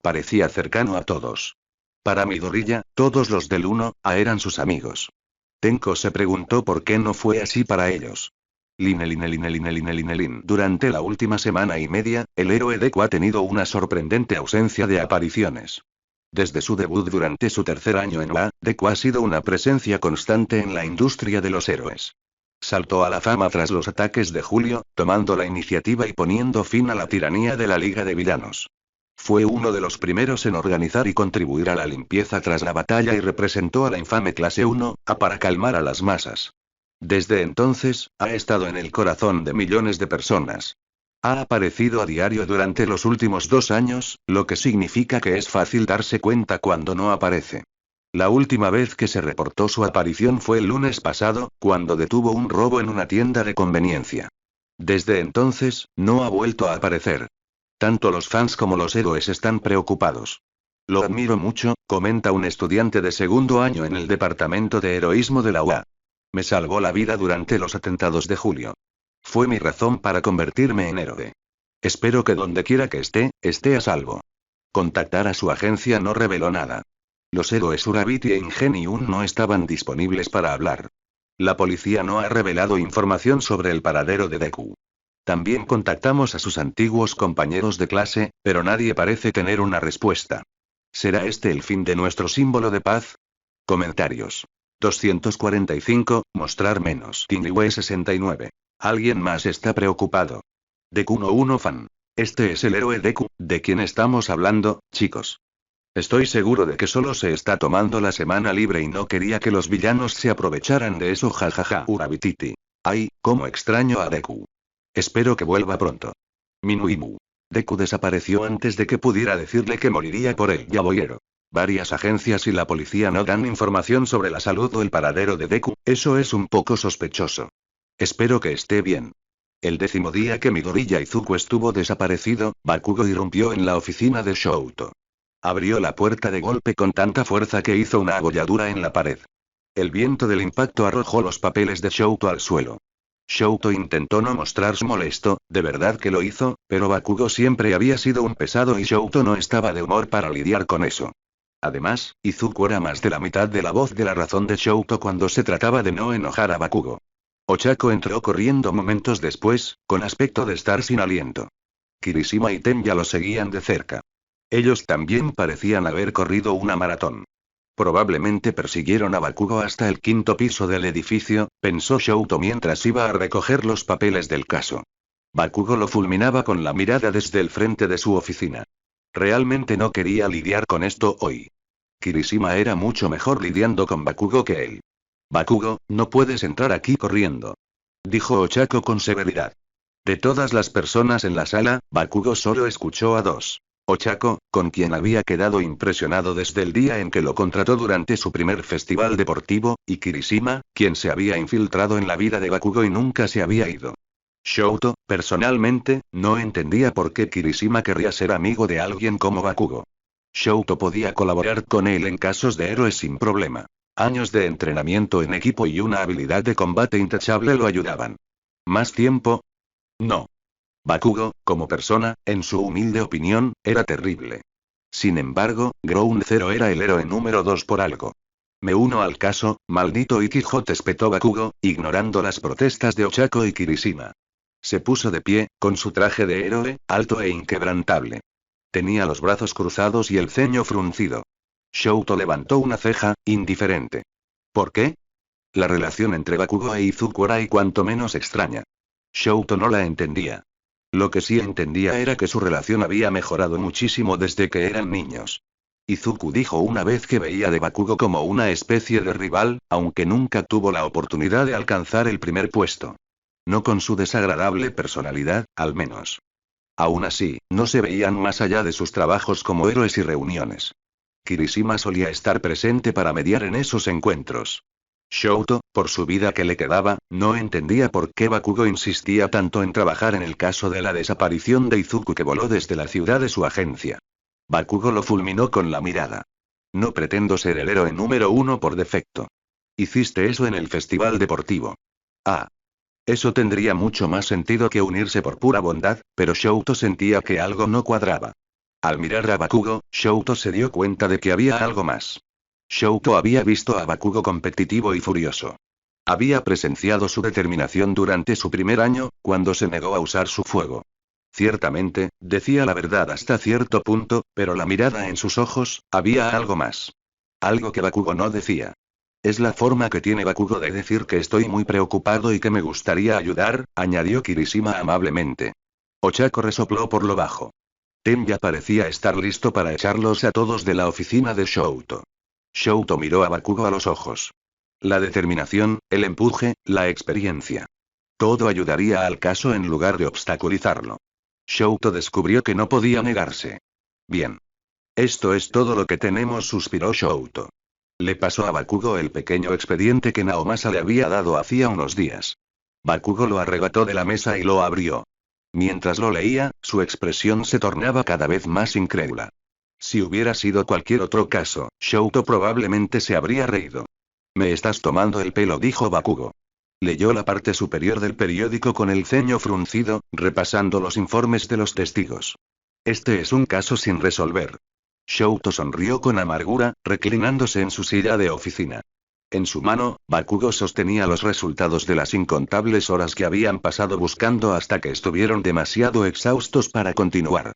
Parecía cercano a todos. Para Midoriya, todos los del 1A eran sus amigos. Tenko se preguntó por qué no fue así para ellos. Durante la última semana y media, el héroe Deku ha tenido una sorprendente ausencia de apariciones. Desde su debut durante su tercer año en la, Deku ha sido una presencia constante en la industria de los héroes. Saltó a la fama tras los ataques de Julio, tomando la iniciativa y poniendo fin a la tiranía de la Liga de Villanos. Fue uno de los primeros en organizar y contribuir a la limpieza tras la batalla y representó a la infame clase 1A para calmar a las masas. Desde entonces, ha estado en el corazón de millones de personas. Ha aparecido a diario durante los últimos 2 años, lo que significa que es fácil darse cuenta cuando no aparece. La última vez que se reportó su aparición fue el lunes pasado, cuando detuvo un robo en una tienda de conveniencia. Desde entonces, no ha vuelto a aparecer. Tanto los fans como los héroes están preocupados. Lo admiro mucho, comenta un estudiante de segundo año en el departamento de heroísmo de la UA. Me salvó la vida durante los atentados de julio. Fue mi razón para convertirme en héroe. Espero que donde quiera que esté a salvo. Contactar a su agencia no reveló nada. Los héroes Urabiti e Ingenium no estaban disponibles para hablar. La policía no ha revelado información sobre el paradero de Deku. También contactamos a sus antiguos compañeros de clase, pero nadie parece tener una respuesta. ¿Será este el fin de nuestro símbolo de paz? Comentarios. 245, mostrar menos. Tingliwe 69. Alguien más está preocupado. Deku no uno fan. Este es el héroe Deku, ¿de quién estamos hablando, chicos? Estoy seguro de que solo se está tomando la semana libre y no quería que los villanos se aprovecharan de eso, jajaja. Urabititi. Ay, cómo extraño a Deku. Espero que vuelva pronto. Minuimu. Deku desapareció antes de que pudiera decirle que moriría por el yaboyero. Varias agencias y la policía no dan información sobre la salud o el paradero de Deku, eso es un poco sospechoso. Espero que esté bien. El 10º día que Midoriya Izuku estuvo desaparecido, Bakugo irrumpió en la oficina de Shouto. Abrió la puerta de golpe con tanta fuerza que hizo una abolladura en la pared. El viento del impacto arrojó los papeles de Shouto al suelo. Shouto intentó no mostrarse molesto, de verdad que lo hizo, pero Bakugo siempre había sido un pesado y Shouto no estaba de humor para lidiar con eso. Además, Izuku era más de la mitad de la voz de la razón de Shouto cuando se trataba de no enojar a Bakugo. Ochako entró corriendo momentos después, con aspecto de estar sin aliento. Kirishima y Temya lo seguían de cerca. Ellos también parecían haber corrido una maratón. Probablemente persiguieron a Bakugo hasta el 5º piso del edificio, pensó Shouto mientras iba a recoger los papeles del caso. Bakugo lo fulminaba con la mirada desde el frente de su oficina. Realmente no quería lidiar con esto hoy. Kirishima era mucho mejor lidiando con Bakugo que él. Bakugo, no puedes entrar aquí corriendo. Dijo Ochako con severidad. De todas las personas en la sala, Bakugo solo escuchó a dos. Ochako, con quien había quedado impresionado desde el día en que lo contrató durante su primer festival deportivo, y Kirishima, quien se había infiltrado en la vida de Bakugo y nunca se había ido. Shouto, personalmente, no entendía por qué Kirishima querría ser amigo de alguien como Bakugo. Shouto podía colaborar con él en casos de héroes sin problema. Años de entrenamiento en equipo y una habilidad de combate intachable lo ayudaban. ¿Más tiempo? No. Bakugo, como persona, en su humilde opinión, era terrible. Sin embargo, Ground Zero era el héroe número 2 por algo. Me uno al caso, maldito Ikijote, espetó Bakugo, ignorando las protestas de Ochako y Kirishima. Se puso de pie, con su traje de héroe, alto e inquebrantable. Tenía los brazos cruzados y el ceño fruncido. Shouto levantó una ceja, indiferente. ¿Por qué? La relación entre Bakugo e Izuku era y cuanto menos extraña. Shouto no la entendía. Lo que sí entendía era que su relación había mejorado muchísimo desde que eran niños. Izuku dijo una vez que veía de Bakugo como una especie de rival, aunque nunca tuvo la oportunidad de alcanzar el primer puesto. No con su desagradable personalidad, al menos. Aún así, no se veían más allá de sus trabajos como héroes y reuniones. Kirishima solía estar presente para mediar en esos encuentros. Shouto, por su vida que le quedaba, no entendía por qué Bakugo insistía tanto en trabajar en el caso de la desaparición de Izuku que voló desde la ciudad de su agencia. Bakugo lo fulminó con la mirada. No pretendo ser el héroe número uno por defecto. Hiciste eso en el festival deportivo. Ah. Eso tendría mucho más sentido que unirse por pura bondad, pero Shouto sentía que algo no cuadraba. Al mirar a Bakugo, Shouto se dio cuenta de que había algo más. Shouto había visto a Bakugo competitivo y furioso. Había presenciado su determinación durante su primer año, cuando se negó a usar su fuego. Ciertamente, decía la verdad hasta cierto punto, pero la mirada en sus ojos, había algo más. Algo que Bakugo no decía. Es la forma que tiene Bakugo de decir que estoy muy preocupado y que me gustaría ayudar, añadió Kirishima amablemente. Ochako resopló por lo bajo. Ten ya parecía estar listo para echarlos a todos de la oficina de Shouto. Shouto miró a Bakugo a los ojos. La determinación, el empuje, la experiencia. Todo ayudaría al caso en lugar de obstaculizarlo. Shouto descubrió que no podía negarse. Bien. Esto es todo lo que tenemos, suspiró Shouto. Le pasó a Bakugo el pequeño expediente que Naomasa le había dado hacía unos días. Bakugo lo arrebató de la mesa y lo abrió. Mientras lo leía, su expresión se tornaba cada vez más incrédula. Si hubiera sido cualquier otro caso, Shouto probablemente se habría reído. Me estás tomando el pelo, dijo Bakugo. Leyó la parte superior del periódico con el ceño fruncido, repasando los informes de los testigos. Este es un caso sin resolver. Shouto sonrió con amargura, reclinándose en su silla de oficina. En su mano, Bakugo sostenía los resultados de las incontables horas que habían pasado buscando hasta que estuvieron demasiado exhaustos para continuar.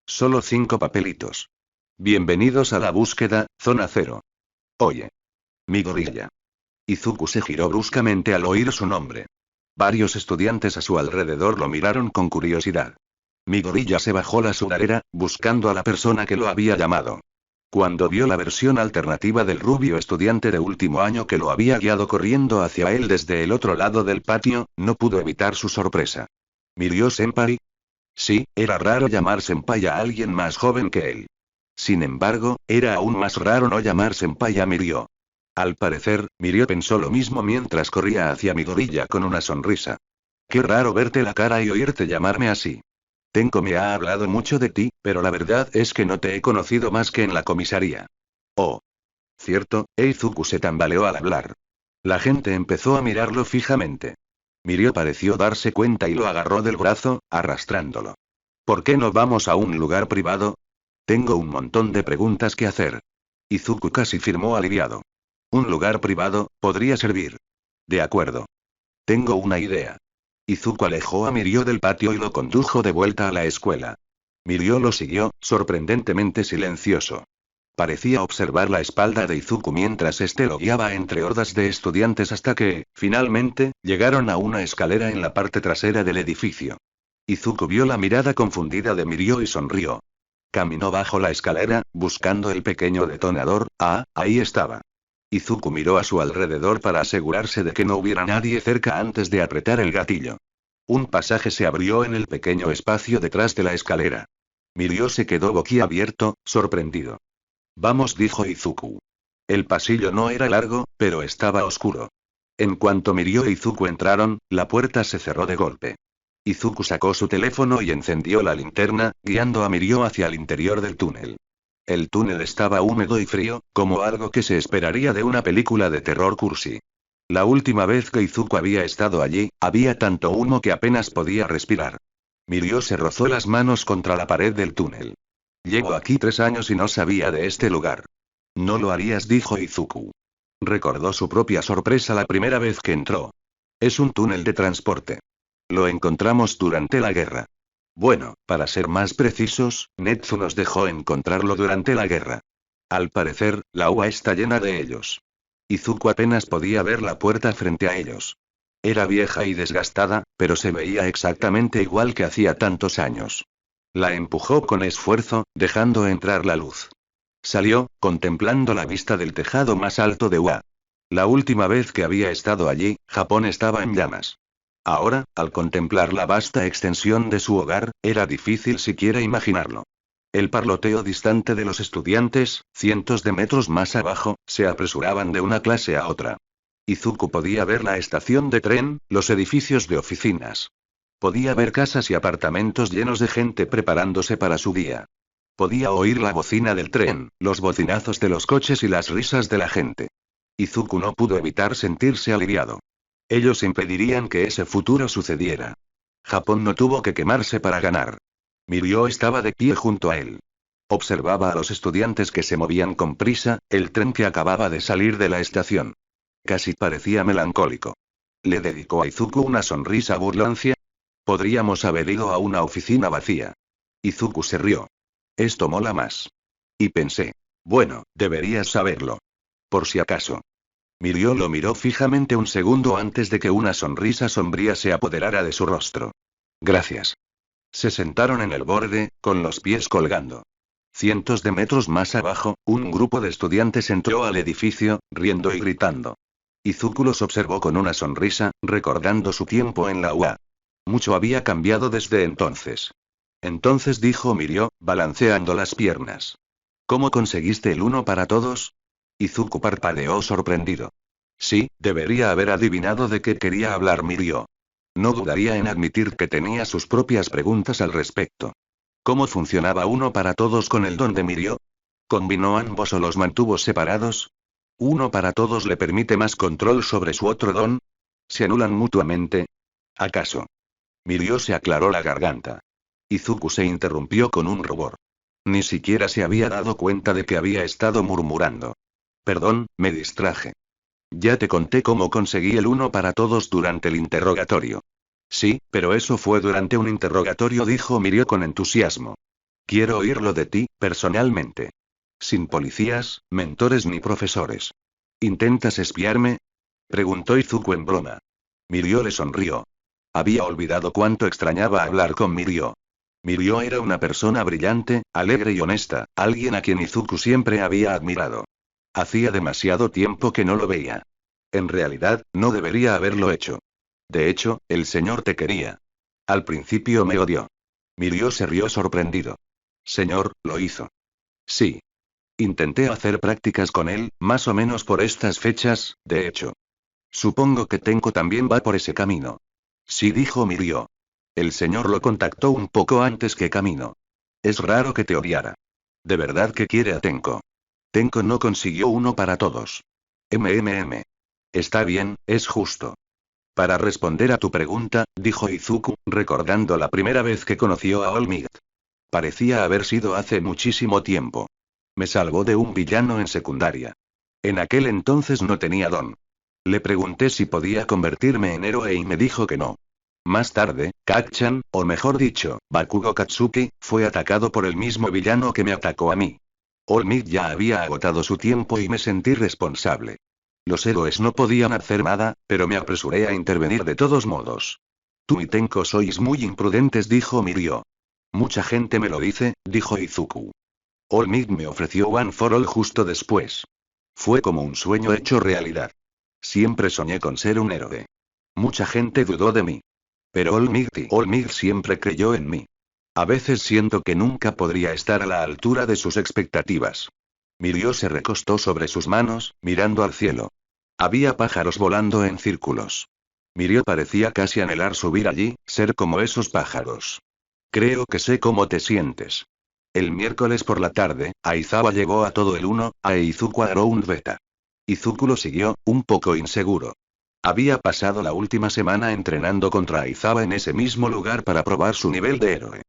Solo 5 papelitos. Bienvenidos a la búsqueda, zona 0. Oye. Mi gorilla. Izuku se giró bruscamente al oír su nombre. Varios estudiantes a su alrededor lo miraron con curiosidad. Mi gorilla se bajó la sudadera, buscando a la persona que lo había llamado. Cuando vio la versión alternativa del rubio estudiante de último año que lo había guiado corriendo hacia él desde el otro lado del patio, no pudo evitar su sorpresa. ¿Mirio-senpai? Sí, era raro llamar senpai a alguien más joven que él. Sin embargo, era aún más raro no llamar senpai a Mirio. Al parecer, Mirio pensó lo mismo mientras corría hacia mi gorilla con una sonrisa. Qué raro verte la cara y oírte llamarme así. Tenko me ha hablado mucho de ti, pero la verdad es que no te he conocido más que en la comisaría. Oh. Cierto, Eizuku se tambaleó al hablar. La gente empezó a mirarlo fijamente. Mirio pareció darse cuenta y lo agarró del brazo, arrastrándolo. ¿Por qué no vamos a un lugar privado? Tengo un montón de preguntas que hacer. Izuku casi firmó aliviado. Un lugar privado, podría servir. De acuerdo. Tengo una idea. Izuku alejó a Mirio del patio y lo condujo de vuelta a la escuela. Mirio lo siguió, sorprendentemente silencioso. Parecía observar la espalda de Izuku mientras este lo guiaba entre hordas de estudiantes hasta que, finalmente, llegaron a una escalera en la parte trasera del edificio. Izuku vio la mirada confundida de Mirio y sonrió. Caminó bajo la escalera, buscando el pequeño detonador. Ah, ahí estaba. Izuku miró a su alrededor para asegurarse de que no hubiera nadie cerca antes de apretar el gatillo. Un pasaje se abrió en el pequeño espacio detrás de la escalera. Mirio se quedó boquiabierto, sorprendido. Vamos, dijo Izuku. El pasillo no era largo, pero estaba oscuro. En cuanto Mirio e Izuku entraron, la puerta se cerró de golpe. Izuku sacó su teléfono y encendió la linterna, guiando a Mirio hacia el interior del túnel. El túnel estaba húmedo y frío, como algo que se esperaría de una película de terror cursi. La última vez que Izuku había estado allí, había tanto humo que apenas podía respirar. Mirio se rozó las manos contra la pared del túnel. Llevo aquí 3 años y no sabía de este lugar. No lo harías, dijo Izuku. Recordó su propia sorpresa la primera vez que entró. Es un túnel de transporte. Lo encontramos durante la guerra. Bueno, para ser más precisos, Netsu nos dejó encontrarlo durante la guerra. Al parecer, la UA está llena de ellos. Izuku apenas podía ver la puerta frente a ellos. Era vieja y desgastada, pero se veía exactamente igual que hacía tantos años. La empujó con esfuerzo, dejando entrar la luz. Salió, contemplando la vista del tejado más alto de Ua. La última vez que había estado allí, Japón estaba en llamas. Ahora, al contemplar la vasta extensión de su hogar, era difícil siquiera imaginarlo. El parloteo distante de los estudiantes, cientos de metros más abajo, se apresuraban de una clase a otra. Izuku podía ver la estación de tren, los edificios de oficinas. Podía ver casas y apartamentos llenos de gente preparándose para su día. Podía oír la bocina del tren, los bocinazos de los coches y las risas de la gente. Izuku no pudo evitar sentirse aliviado. Ellos impedirían que ese futuro sucediera. Japón no tuvo que quemarse para ganar. Mirio estaba de pie junto a él. Observaba a los estudiantes que se movían con prisa, el tren que acababa de salir de la estación. Casi parecía melancólico. ¿Le dedicó a Izuku una sonrisa burlancia? Podríamos haber ido a una oficina vacía. Izuku se rió. Esto mola más. Y pensé. Bueno, deberías saberlo. Por si acaso. Mirio lo miró fijamente un segundo antes de que una sonrisa sombría se apoderara de su rostro. Gracias. Se sentaron en el borde, con los pies colgando. Cientos de metros más abajo, un grupo de estudiantes entró al edificio, riendo y gritando. Izuku los observó con una sonrisa, recordando su tiempo en la UA. Mucho había cambiado desde entonces. Entonces dijo Mirio, balanceando las piernas. ¿Cómo conseguiste el uno para todos? Izuku parpadeó sorprendido. Sí, debería haber adivinado de qué quería hablar Mirio. No dudaría en admitir que tenía sus propias preguntas al respecto. ¿Cómo funcionaba uno para todos con el don de Mirio? ¿Combinó ambos o los mantuvo separados? ¿Uno para todos le permite más control sobre su otro don? ¿Se anulan mutuamente? ¿Acaso? Mirio se aclaró la garganta. Izuku se interrumpió con un rubor. Ni siquiera se había dado cuenta de que había estado murmurando. Perdón, me distraje. Ya te conté cómo conseguí el uno para todos durante el interrogatorio. Sí, pero eso fue durante un interrogatorio, dijo Mirio con entusiasmo. Quiero oírlo de ti, personalmente. Sin policías, mentores ni profesores. ¿Intentas espiarme? Preguntó Izuku en broma. Mirio le sonrió. Había olvidado cuánto extrañaba hablar con Mirio. Mirio era una persona brillante, alegre y honesta, alguien a quien Izuku siempre había admirado. Hacía demasiado tiempo que no lo veía. En realidad, no debería haberlo hecho. De hecho, el señor te quería. Al principio me odió. Mirio se rió sorprendido. Señor, lo hizo. Sí. Intenté hacer prácticas con él, más o menos por estas fechas, de hecho. Supongo que Tenko también va por ese camino. Sí, dijo Mirio. El señor lo contactó un poco antes que Camino. Es raro que te odiara. De verdad que quiere a Tenko. Tenko no consiguió uno para todos. Está bien, es justo. Para responder a tu pregunta, dijo Izuku, recordando la primera vez que conoció a All Might. Parecía haber sido hace muchísimo tiempo. Me salvó de un villano en secundaria. En aquel entonces no tenía don. Le pregunté si podía convertirme en héroe y me dijo que no. Más tarde, Kacchan, o mejor dicho, Bakugo Katsuki, fue atacado por el mismo villano que me atacó a mí. All Might ya había agotado su tiempo y me sentí responsable. Los héroes no podían hacer nada, pero me apresuré a intervenir de todos modos. Tú y Tenko sois muy imprudentes, dijo Mirio. Mucha gente me lo dice, dijo Izuku. All Might me ofreció One for All justo después. Fue como un sueño hecho realidad. Siempre soñé con ser un héroe. Mucha gente dudó de mí. Pero All Might siempre creyó en mí. A veces siento que nunca podría estar a la altura de sus expectativas. Mirio se recostó sobre sus manos, mirando al cielo. Había pájaros volando en círculos. Mirio parecía casi anhelar subir allí, ser como esos pájaros. Creo que sé cómo te sientes. El miércoles por la tarde, Aizawa llegó a todo el 1, a Izuku Around Beta. Izuku lo siguió, un poco inseguro. Había pasado la última semana entrenando contra Aizawa en ese mismo lugar para probar su nivel de héroe.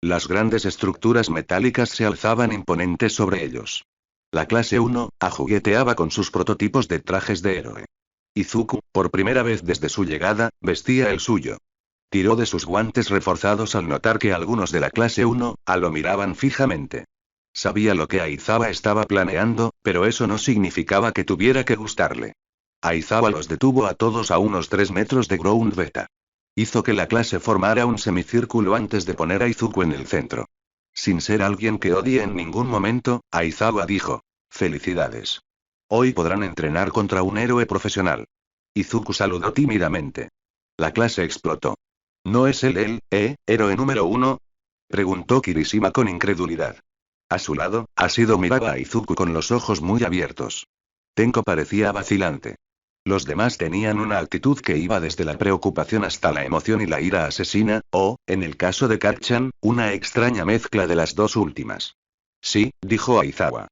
Las grandes estructuras metálicas se alzaban imponentes sobre ellos. La clase 1, jugueteaba con sus prototipos de trajes de héroe. Izuku, por primera vez desde su llegada, vestía el suyo. Tiró de sus guantes reforzados al notar que algunos de la clase 1, lo miraban fijamente. Sabía lo que Aizawa estaba planeando, pero eso no significaba que tuviera que gustarle. Aizawa los detuvo a todos a unos 3 metros de Ground Beta. Hizo que la clase formara un semicírculo antes de poner a Izuku en el centro. Sin ser alguien que odie en ningún momento, Aizawa dijo: «Felicidades. Hoy podrán entrenar contra un héroe profesional». Izuku saludó tímidamente. La clase explotó. ¿No es él héroe número 1? Preguntó Kirishima con incredulidad. A su lado, Ashido miraba a Izuku con los ojos muy abiertos. Tenko parecía vacilante. Los demás tenían una actitud que iba desde la preocupación hasta la emoción y la ira asesina, o, en el caso de Kacchan, una extraña mezcla de las dos últimas. Sí, dijo Aizawa.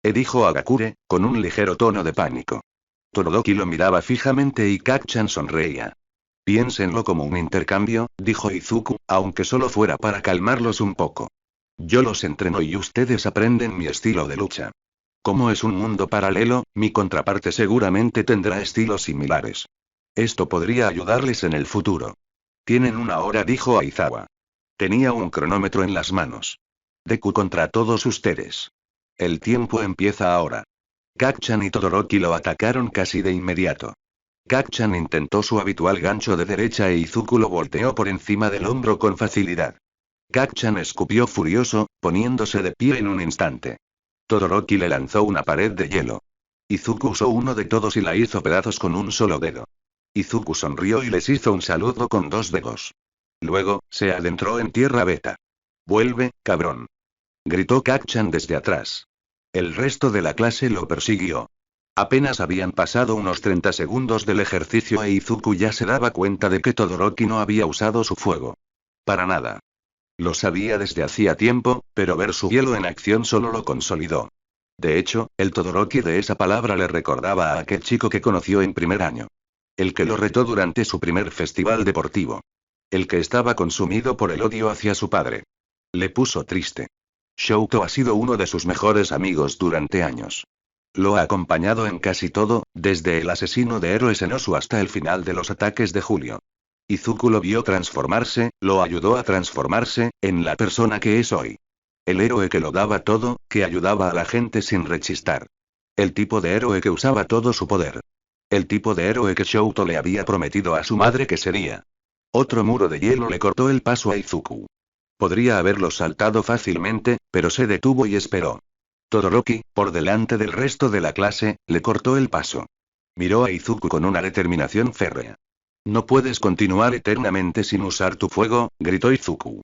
Dijo Agakure, con un ligero tono de pánico. Todoroki lo miraba fijamente y Kacchan sonreía. Piénsenlo como un intercambio, dijo Izuku, aunque solo fuera para calmarlos un poco. Yo los entreno y ustedes aprenden mi estilo de lucha. Como es un mundo paralelo, mi contraparte seguramente tendrá estilos similares. Esto podría ayudarles en el futuro. Tienen una hora, dijo Aizawa. Tenía un cronómetro en las manos. Deku contra todos ustedes. El tiempo empieza ahora. Kacchan y Todoroki lo atacaron casi de inmediato. Kacchan intentó su habitual gancho de derecha e Izuku lo volteó por encima del hombro con facilidad. Kacchan escupió furioso, poniéndose de pie en un instante. Todoroki le lanzó una pared de hielo. Izuku usó uno de todos y la hizo pedazos con un solo dedo. Izuku sonrió y les hizo un saludo con 2 dedos. Luego, se adentró en tierra beta. «Vuelve, cabrón», gritó Kacchan desde atrás. El resto de la clase lo persiguió. Apenas habían pasado unos 30 segundos del ejercicio e Izuku ya se daba cuenta de que Todoroki no había usado su fuego. Para nada. Lo sabía desde hacía tiempo, pero ver su hielo en acción solo lo consolidó. De hecho, el Todoroki de esa palabra le recordaba a aquel chico que conoció en primer año. El que lo retó durante su primer festival deportivo. El que estaba consumido por el odio hacia su padre. Le puso triste. Shouto ha sido uno de sus mejores amigos durante años. Lo ha acompañado en casi todo, desde el asesino de héroes en Osu hasta el final de los ataques de Julio. Izuku lo vio transformarse, lo ayudó a transformarse, en la persona que es hoy. El héroe que lo daba todo, que ayudaba a la gente sin rechistar. El tipo de héroe que usaba todo su poder. El tipo de héroe que Shouto le había prometido a su madre que sería. Otro muro de hielo le cortó el paso a Izuku. Podría haberlo saltado fácilmente, pero se detuvo y esperó. Todoroki, por delante del resto de la clase, le cortó el paso. Miró a Izuku con una determinación férrea. «No puedes continuar eternamente sin usar tu fuego», gritó Izuku.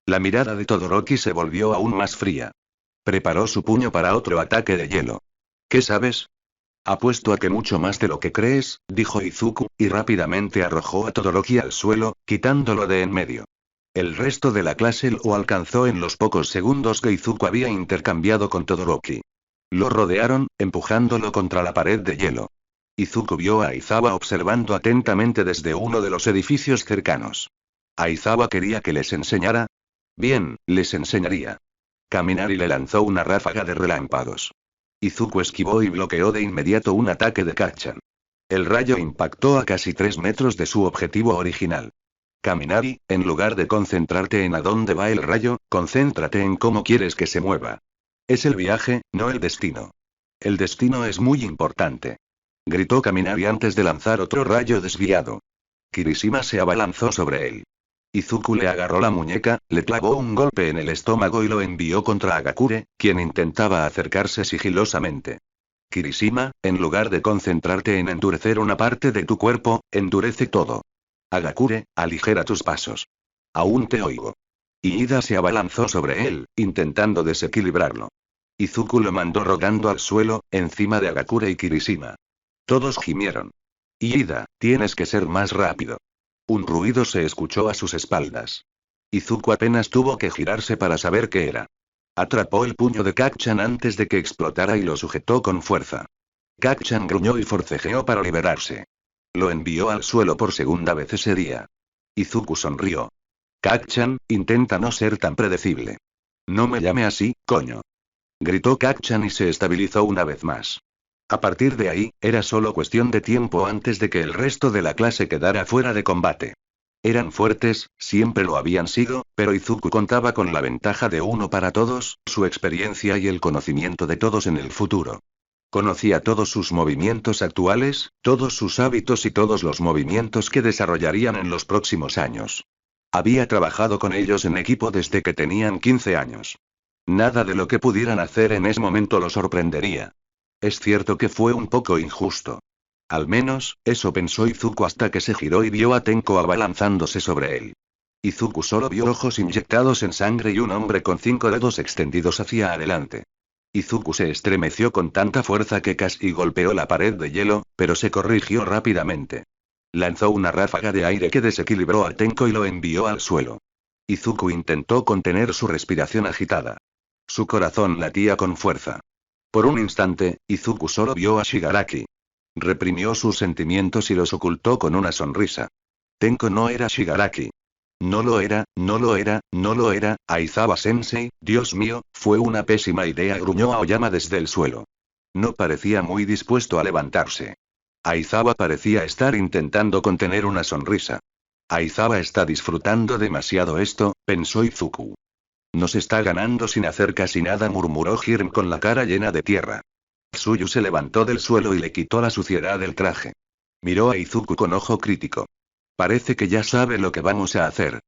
La mirada de Todoroki se volvió aún más fría. Preparó su puño para otro ataque de hielo. «¿Qué sabes?» «Apuesto a que mucho más de lo que crees», dijo Izuku, y rápidamente arrojó a Todoroki al suelo, quitándolo de en medio. El resto de la clase lo alcanzó en los pocos segundos que Izuku había intercambiado con Todoroki. Lo rodearon, empujándolo contra la pared de hielo. Izuku vio a Aizawa observando atentamente desde uno de los edificios cercanos. ¿Aizawa quería que les enseñara? Bien, les enseñaría. Kaminari le lanzó una ráfaga de relámpagos. Izuku esquivó y bloqueó de inmediato un ataque de Kacchan. El rayo impactó a casi 3 metros de su objetivo original. Kaminari, en lugar de concentrarte en a dónde va el rayo, concéntrate en cómo quieres que se mueva. Es el viaje, no el destino. El destino es muy importante. Gritó Kaminari antes de lanzar otro rayo desviado. Kirishima se abalanzó sobre él. Izuku le agarró la muñeca, le clavó un golpe en el estómago y lo envió contra Agakure, quien intentaba acercarse sigilosamente. Kirishima, en lugar de concentrarte en endurecer una parte de tu cuerpo, endurece todo. Agakure, aligera tus pasos. Aún te oigo. Iida se abalanzó sobre él, intentando desequilibrarlo. Izuku lo mandó rodando al suelo, encima de Agakure y Kirishima. Todos gimieron. Iida, tienes que ser más rápido. Un ruido se escuchó a sus espaldas. Izuku apenas tuvo que girarse para saber qué era. Atrapó el puño de Kacchan antes de que explotara y lo sujetó con fuerza. Kacchan gruñó y forcejeó para liberarse. Lo envió al suelo por segunda vez ese día. Izuku sonrió. Kacchan, intenta no ser tan predecible. No me llame así, coño. Gritó Kacchan y se estabilizó una vez más. A partir de ahí, era solo cuestión de tiempo antes de que el resto de la clase quedara fuera de combate. Eran fuertes, siempre lo habían sido, pero Izuku contaba con la ventaja de uno para todos, su experiencia y el conocimiento de todos en el futuro. Conocía todos sus movimientos actuales, todos sus hábitos y todos los movimientos que desarrollarían en los próximos años. Había trabajado con ellos en equipo desde que tenían 15 años. Nada de lo que pudieran hacer en ese momento lo sorprendería. Es cierto que fue un poco injusto. Al menos, eso pensó Izuku hasta que se giró y vio a Tenko abalanzándose sobre él. Izuku solo vio ojos inyectados en sangre y un hombre con 5 dedos extendidos hacia adelante. Izuku se estremeció con tanta fuerza que casi golpeó la pared de hielo, pero se corrigió rápidamente. Lanzó una ráfaga de aire que desequilibró a Tenko y lo envió al suelo. Izuku intentó contener su respiración agitada. Su corazón latía con fuerza. Por un instante, Izuku solo vio a Shigaraki. Reprimió sus sentimientos y los ocultó con una sonrisa. Tenko no era Shigaraki. No lo era, no lo era, no lo era, Aizawa-sensei, Dios mío, fue una pésima idea, gruñó Aoyama desde el suelo. No parecía muy dispuesto a levantarse. Aizawa parecía estar intentando contener una sonrisa. Aizawa está disfrutando demasiado esto, pensó Izuku. Nos está ganando sin hacer casi nada, murmuró Hirm con la cara llena de tierra. Tsuyu se levantó del suelo y le quitó la suciedad del traje. Miró a Izuku con ojo crítico. Parece que ya sabe lo que vamos a hacer.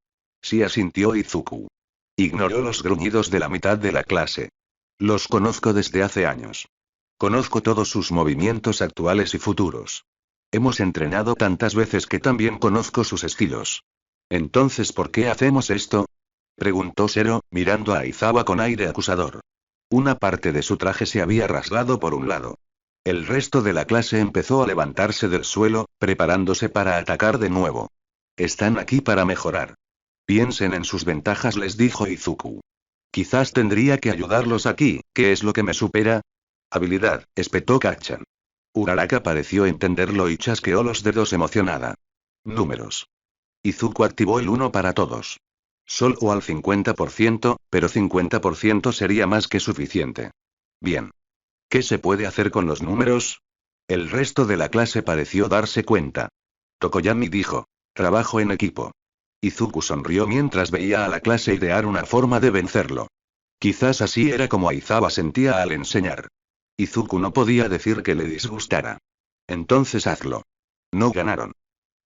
Sí, asintió Izuku. Ignoró los gruñidos de la mitad de la clase. Los conozco desde hace años. Conozco todos sus movimientos actuales y futuros. Hemos entrenado tantas veces que también conozco sus estilos. Entonces, ¿por qué hacemos esto? Preguntó Zero, mirando a Aizawa con aire acusador. Una parte de su traje se había rasgado por un lado. El resto de la clase empezó a levantarse del suelo, preparándose para atacar de nuevo. Están aquí para mejorar. Piensen en sus ventajas, les dijo Izuku. Quizás tendría que ayudarlos aquí, ¿qué es lo que me supera? Habilidad, espetó Kacchan. Uraraka pareció entenderlo y chasqueó los dedos emocionada. Números. Izuku activó el 1 para todos. Solo al 50%, pero 50% sería más que suficiente. Bien. ¿Qué se puede hacer con los números? El resto de la clase pareció darse cuenta. Tokoyami dijo. Trabajo en equipo. Izuku sonrió mientras veía a la clase idear una forma de vencerlo. Quizás así era como Aizawa sentía al enseñar. Izuku no podía decir que le disgustara. Entonces hazlo. No ganaron.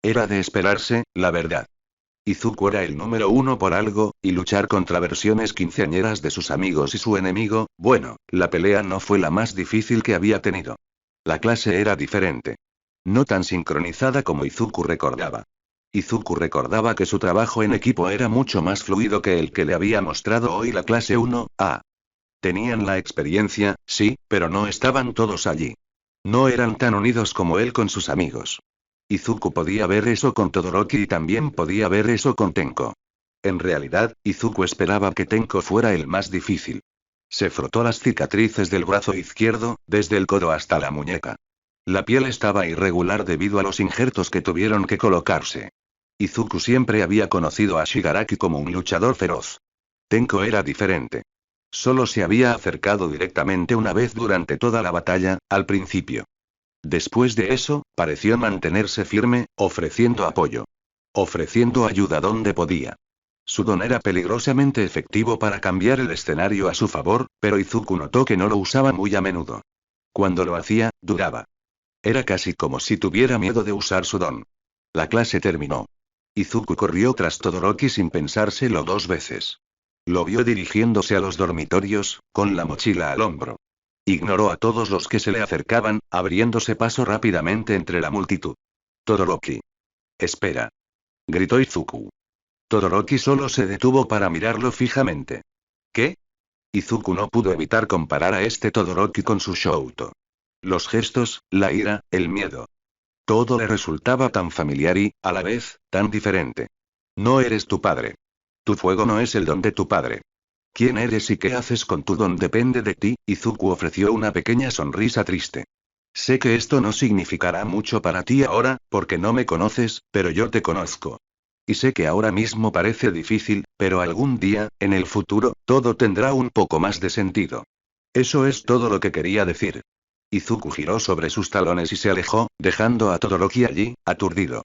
Era de esperarse, la verdad. Izuku era el número 1 por algo, y luchar contra versiones quinceañeras de sus amigos y su enemigo, bueno, la pelea no fue la más difícil que había tenido. La clase era diferente. No tan sincronizada como Izuku recordaba. Izuku recordaba que su trabajo en equipo era mucho más fluido que el que le había mostrado hoy la clase 1A. Tenían la experiencia, sí, pero no estaban todos allí. No eran tan unidos como él con sus amigos. Izuku podía ver eso con Todoroki y también podía ver eso con Tenko. En realidad, Izuku esperaba que Tenko fuera el más difícil. Se frotó las cicatrices del brazo izquierdo, desde el codo hasta la muñeca. La piel estaba irregular debido a los injertos que tuvieron que colocarse. Izuku siempre había conocido a Shigaraki como un luchador feroz. Tenko era diferente. Solo se había acercado directamente una vez durante toda la batalla, al principio. Después de eso, pareció mantenerse firme, ofreciendo apoyo. Ofreciendo ayuda donde podía. Su don era peligrosamente efectivo para cambiar el escenario a su favor, pero Izuku notó que no lo usaba muy a menudo. Cuando lo hacía, duraba. Era casi como si tuviera miedo de usar su don. La clase terminó. Izuku corrió tras Todoroki sin pensárselo 2 veces. Lo vio dirigiéndose a los dormitorios, con la mochila al hombro. Ignoró a todos los que se le acercaban, abriéndose paso rápidamente entre la multitud. Todoroki. Espera. Gritó Izuku. Todoroki solo se detuvo para mirarlo fijamente. ¿Qué? Izuku no pudo evitar comparar a este Todoroki con su Shouto. Los gestos, la ira, el miedo. Todo le resultaba tan familiar y, a la vez, tan diferente. No eres tu padre. Tu fuego no es el don de tu padre. ¿Quién eres y qué haces con tu don depende de ti? Izuku ofreció una pequeña sonrisa triste. Sé que esto no significará mucho para ti ahora, porque no me conoces, pero yo te conozco. Y sé que ahora mismo parece difícil, pero algún día, en el futuro, todo tendrá un poco más de sentido. Eso es todo lo que quería decir. Izuku giró sobre sus talones y se alejó, dejando a Todoroki allí, aturdido.